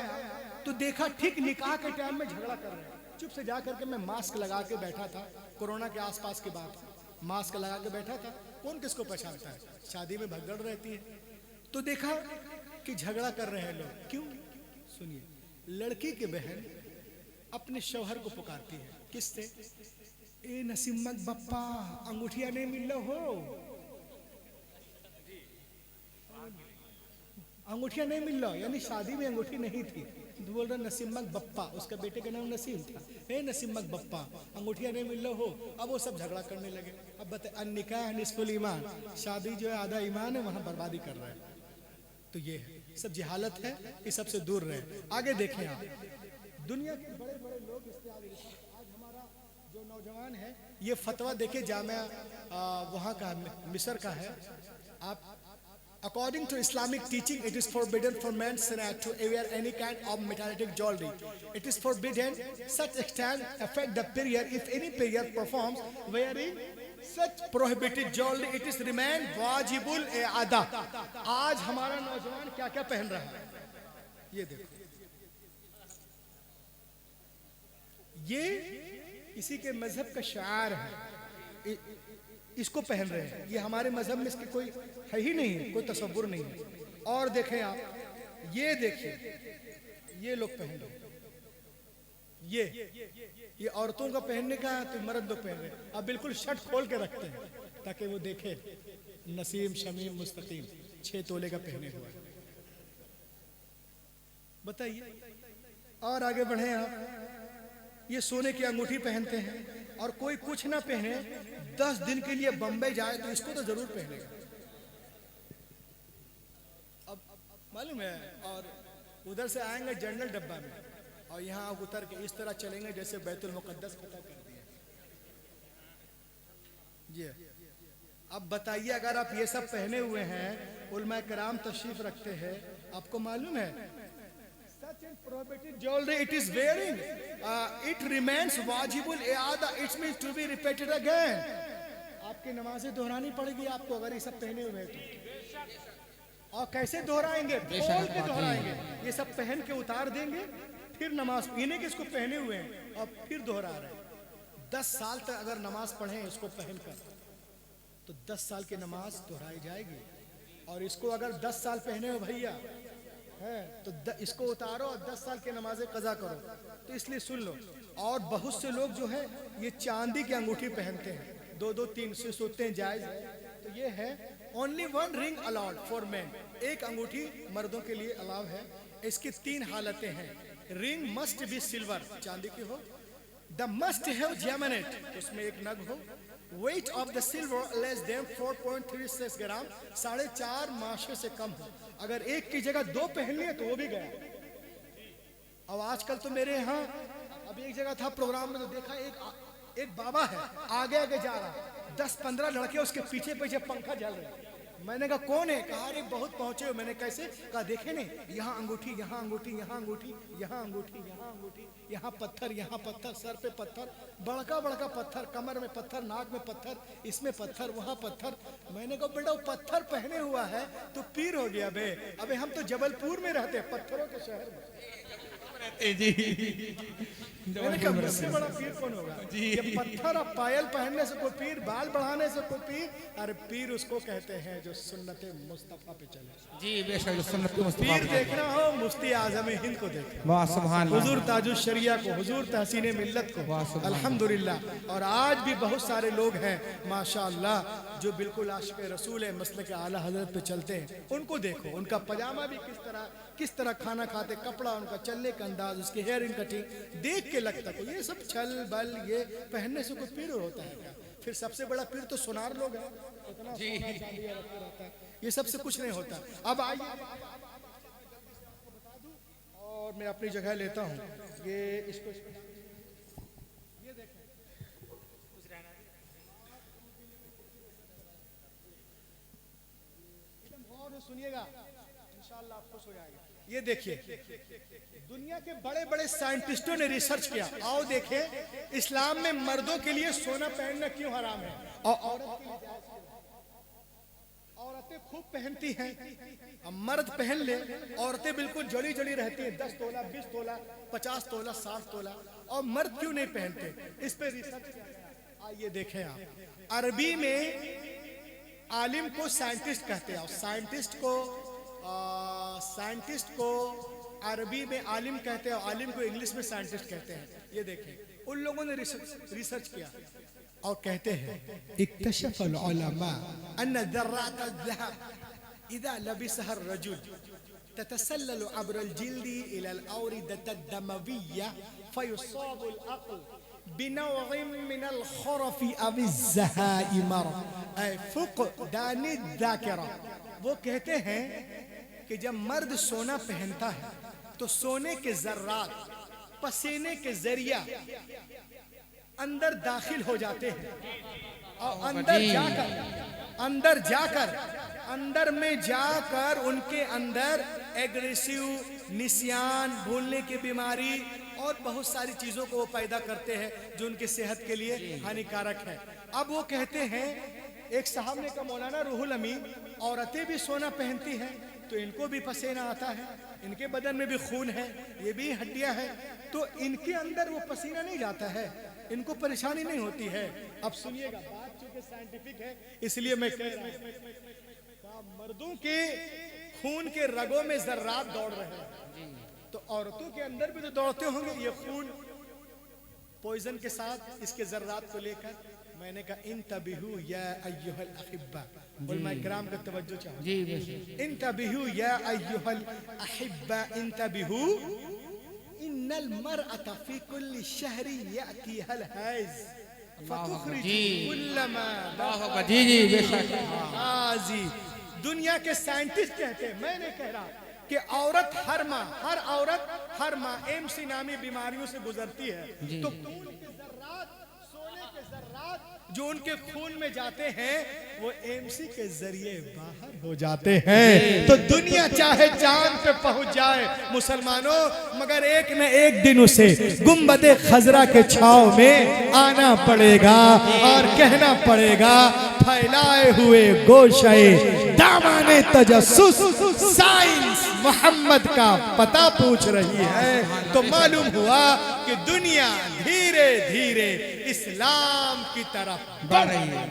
तो देखा ठीक निकाह के टाइम में झगड़ा कर रहे हैं। चुप से जा करके मैं मास्क लगा के बैठा था, कोरोना के आसपास की बात, मास्क लगा के बैठा था, कौन किसको पहचानता है, शादी में भगदड़ रहती है। तो देखा कि झगड़ा कर रहे हैं लोग। क्यों? सुनिए, लड़की की बहन अपने शौहर को पुकारती है, किससे? ए नसीमत बप्पा अंगूठिया नहीं मिल लो हो, अंगूठिया नहीं मिल लो, यानी शादी में अंगूठी नहीं थी। तो बोल रहा नसीमत बप्पा, उसका बेटे का नाम नसीम था, ए नसीमत बप्पा अंगूठिया नहीं मिल लो हो। अब वो सब झगड़ा करने लगे। अब बताए निकाह निस्फुल ईमान, शादी जो है आधा ईमान है, वहां बर्बादी कर रहे हैं। तो ये है सब जहालत है, इस सबसे दूर रहे। आगे देखें आप, दुनिया के बड़े बड़े लोग इससे आगे। आज हमारा जो नौजवान है ये फतवा देखे, जामिया वहाँ का मिस्र का है। आप according to Islamic teaching, it is forbidden for men to wear any kind of metallic jewelry. It is forbidden such extent affect the period. If any period performs wearing such prohibited jewelry, it is remain wajibul ada. आज हमारा नौजवान क्या क्या पहन रहा है, ये देखो, ये इसी के मजहब का शार है, इसको पहन रहे हैं। ये हमारे मजहब में इसके कोई है ही नहीं है, कोई तसव्वुर नहीं है। और देखें आप, ये देखिए, ये लोग पहन रहे हैं, ये औरतों का पहनने का, तो मर्द लोग पहन रहे हैं। अब बिल्कुल शर्ट खोल के रखते हैं ताकि वो देखे नसीम शमीम मुस्तकीम 6 तोले का पहने हुआ। बताइए, और आगे बढ़े आप। ये सोने की अंगूठी पहनते हैं, और कोई कुछ ना पहने 10 दिन के लिए बम्बई जाए तो इसको तो जरूर पहनेगा। अब मालूम है, और उधर से आएंगे जनरल डब्बा में, और यहाँ उतर के इस तरह चलेंगे जैसे बैतुल मुकद्दस फतह कर दिया। ये अब बताइए, अगर आप ये सब पहने हुए हैं, उलमा कराम तशरीफ रखते हैं, आपको मालूम है such a prohibited jewelry it is wearing, it remains wajibul i'ada, it means to be repeated again. आपकी नमाजें दोहरानी पड़ेगी आपको अगर ये सब पहने हुए हैं तो। और कैसे दोहराएंगे? खोल के दोहराएंगे। ये सब पहन के उतार देंगे, फिर नमाज, इन्हें किसको पहने हुए हैं और फिर दोहरा रहे हैं। 10 साल तक अगर नमाज पढ़े इसको पहनकर, तो 10 साल की नमाज दोहराई जाएगी। और इसको अगर 10 साल पहने हो भैया है तो इसको उतारो और 10 साल की नमाजें कज़ा करो। तो इसलिए सुन लो। और बहुत से लोग जो है ये चांदी की अंगूठी पहनते हैं, 2-2, 3 से सोते हैं, जायज है। तो ये है only 1 ring allowed for man, एक अंगूठी मर्दों के लिए अलाउ है। इसकी 3 हालतें हैं। रिंग मस्ट बी सिल्वर, चांदी की हो। द मस्ट हैव जेमिनेट, उसमें एक नग हो। Weight of the silver less than 4.36 ग्राम, 4.5 माशे से कम हो। अगर एक की जगह 2 पहन लिए तो वो भी गया। अब आजकल तो मेरे यहाँ अभी एक जगह था प्रोग्राम में, तो देखा एक बाबा है, आगे आगे जा रहा, 10-15 लड़के उसके पीछे पीछे पंखा जल रहे। मैंने कहा कौन है? कहा अरे बहुत पहुंचे हो। मैंने कैसे? कहा देखे नहीं, यहाँ अंगूठी, यहाँ अंगूठी, यहाँ अंगूठी, यहाँ अंगूठी, यहाँ अंगूठी, यहाँ पत्थर, यहाँ पत्थर, सर पे पत्थर, बड़का बड़का पत्थर, कमर में पत्थर, नाक में पत्थर, इसमें पत्थर, वहाँ पत्थर। मैंने कहा बेटा पत्थर पहने हुआ है तो पीर हो गया बे। अबे हम तो जबलपुर में रहते, पत्थरों के शहर में जी। मैंने कहा मुझसे बड़ा पीर कौन होगा? ये पत्थर और पायल पहनने से कोई पीर, बाल बढ़ाने से कोई पीर? अरे पीर उसको कहते हैं जो सुन्नते मुस्तफा पे चले। जी बेशक, सुन्नत मुस्तफा पीर देखना हो मुफ्ती आजम हिंद को देखें, वाह सुभान अल्लाह, हुजूर ताजुश शरिया को, हुजूर तहसीन मिल्लत को, अल्हम्दुलिल्लाह। और आज भी बहुत सारे लोग हैं माशाअल्लाह जो बिल्कुल आशिक रसूल है, मसलक आला हजरत पे चलते हैं। उनको देखो, उनका पजामा भी किस तरह खाना खाते, कपड़ा उनका, चलने का अंदाज, उसके हेयर इन कटिंग देख के के लगता को ये सब छल बल ये पहनने से कोई पीड़ होता है क्या? फिर सबसे बड़ा पीड़ तो सोनार लोग हैं, इतना सोना चांदी रखते रहता है, ये सबसे कुछ नहीं होता। अब आइए और मैं अपनी जगह लेता हूँ। ये इसको ये देखें, एकदम गौर से सुनिएगा, इंशाअल्लाह आप खुश हो जाएंगे। ये देखिए, दुनिया के बड़े बड़े साइंटिस्टों ने रिसर्च किया। आओ देखें, इस्लाम में मर्दों के लिए सोना पहनना क्यों हराम है और औरत के लिए जायज क्यों है? औरतें खूब पहनती हैं, अब मर्द पहन ले, औरतें बिल्कुल जड़ी जड़ी रहती हैं, 10 तोला 20 तोला 50 तोला 60 तोला, और मर्द क्यों नहीं पहनते? इस पे रिसर्च किया गया। आइए देखें आप, अरबी में आलिम को साइंटिस्ट कहते हैं, और साइंटिस्ट को अरबी में आलिम कहते हैं, और आलिम को इंग्लिश में साइंटिस्ट कहते हैं। ये देखें, उन लोगों ने रिसर्च किया और कहते हैं इक्तशफल उलमा अन्न ज़र्रात अज़्ज़हब इज़ा लबिसहा अर्रजुल ततसल्लल अब्र अल-जिल्दी इला अल-औरिदत अद-दमविय्या फयुसाबु अल-अक़ल बिनौइन मिन अल-खुरफ अव अज़-ज़हाइमर ऐ फुक़दान अज़-ज़ाकिरा। वो कहते हैं कि जब मर्द सोना पहनता है तो सोने के जर्रात पसीने के जरिया अंदर दाखिल हो जाते हैं, और अंदर में जाकर उनके अंदर एग्रेसिव, निसियान, भूलने की बीमारी और बहुत सारी चीजों को वो पैदा करते हैं जो उनकी सेहत के लिए हानिकारक है। अब वो कहते हैं, एक साहब ने कहा, मौलाना रूहुल अमीन, औरतें भी सोना पहनती हैं तो इनको भी पसीना आता है, इनके बदन में भी खून है, ये भी हड्डियां हैं, तो इनके अंदर वो पसीना नहीं जाता है, इनको परेशानी नहीं होती है। अब सुनिएगा, बात चूंकि साइंटिफिक है इसलिए मैं कह रहा हूं, मर्दों के खून के रगों में जर्रात दौड़ रहे हैं तो औरतों के अंदर भी तो दौड़ते होंगे ये खून पॉइजन के साथ, इसके जर्रात को लेकर। मैंने कहा इंतबिहू या अय्युहल अहिब्बा, उलमा इकराम का तवज्जो चाहिए। इंतबिहू या अय्युहल अहिब्बा इंतबिहू इन्नल मरअत फी कुल्ली शहरी यातीहल हैज फतुखरिजु कुल्लमा जी। दुनिया के साइंटिस्ट कहते हैं, मैं नहीं कह रहा, कि औरत हर माह एमसी नामी बीमारियों से गुजरती है, तो खून के जर्रात, सोने के जर्रात जो उनके खून में जाते हैं वो एमसी के जरिए बाहर हो जाते हैं। तो दुनिया चाहे चांद पे पहुंच जाए मुसलमानों, मगर एक न एक दिन उसे गुंबदे खजरा के छाव में आना पड़ेगा और कहना पड़ेगा, फैलाए हुए गोशाए दामाने तजस्सुस साइंस मोहम्मद का पता पूछ रही है। तो मालूम हुआ कि दुनिया धीरे धीरे इस्लाम की तरफ बढ़ रही है।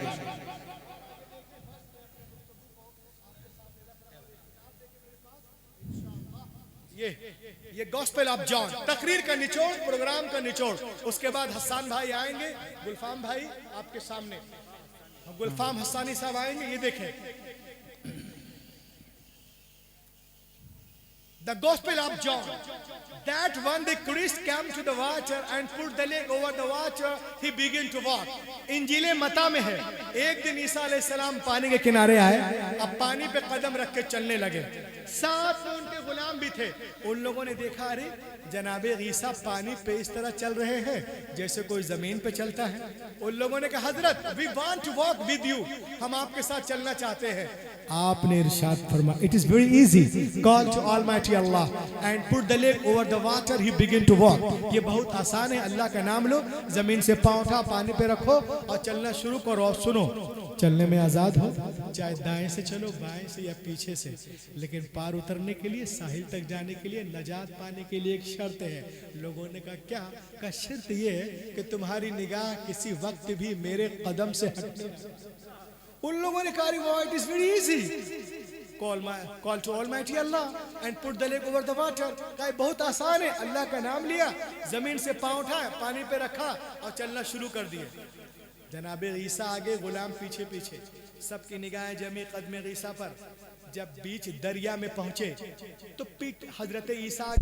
ये गॉस्पेल ऑफ जॉन, तकरीर का निचोड़, प्रोग्राम का निचोड़। उसके बाद हसन भाई आएंगे, गुलफाम भाई आपके सामने, गुलफाम हसानी साहब आएंगे। ये देखें, the gospel of John, that when the Christ came to the water and put the leg over the water, he began to walk. इंजीले मता में है, एक दिन ईसा अलैहिस्सलाम पानी के किनारे आए, अब पानी पे कदम रख के चलने लगे, साथ में उनके गुलाम भी थे। उन लोगों ने देखा, अरे जनाबे ईसा पानी पे इस तरह चल रहे हैं जैसे कोई जमीन पे चलता है। उन लोगों ने कहा, हजरत we want to walk with you, हम आपके साथ चलना चाहते हैं। आपने इरशाद फरमाया, it is very easy, call to almighty Allah and put the leg over the water, he begin to walk. ये बहुत आसान है, अल्लाह का नाम लो, जमीन से पांव उठा, पानी पे रखो और चलना शुरू करो। और सुनो, चलने में आजाद हो, चाहे दाएं से चलो, बाएं से या पीछे से, लेकिन पार उतरने के लिए, साहिल तक जाने के लिए, नजात पाने के लिए एक शर्त है। लोगों ने कहा, क्या? का शर्त ये है कि तुम्हारी निगाह किसी वक्त भी मेरे कदम से हटने। उन लोगों ने कहा, it is very easy, call to almighty Allah and put the leg over the water. कहा बहुत आसान है, अल्लाह का नाम लिया, जमीन से पांव उठाया, पानी पे रखा और चलना शुरू कर दिए। जनाबे ईसा आगे, गुलाम पीछे पीछे, सबकी निगाहें जमी कदमे ईसा पर। जब बीच दरिया में पहुंचे तो पीठ हजरत ईसा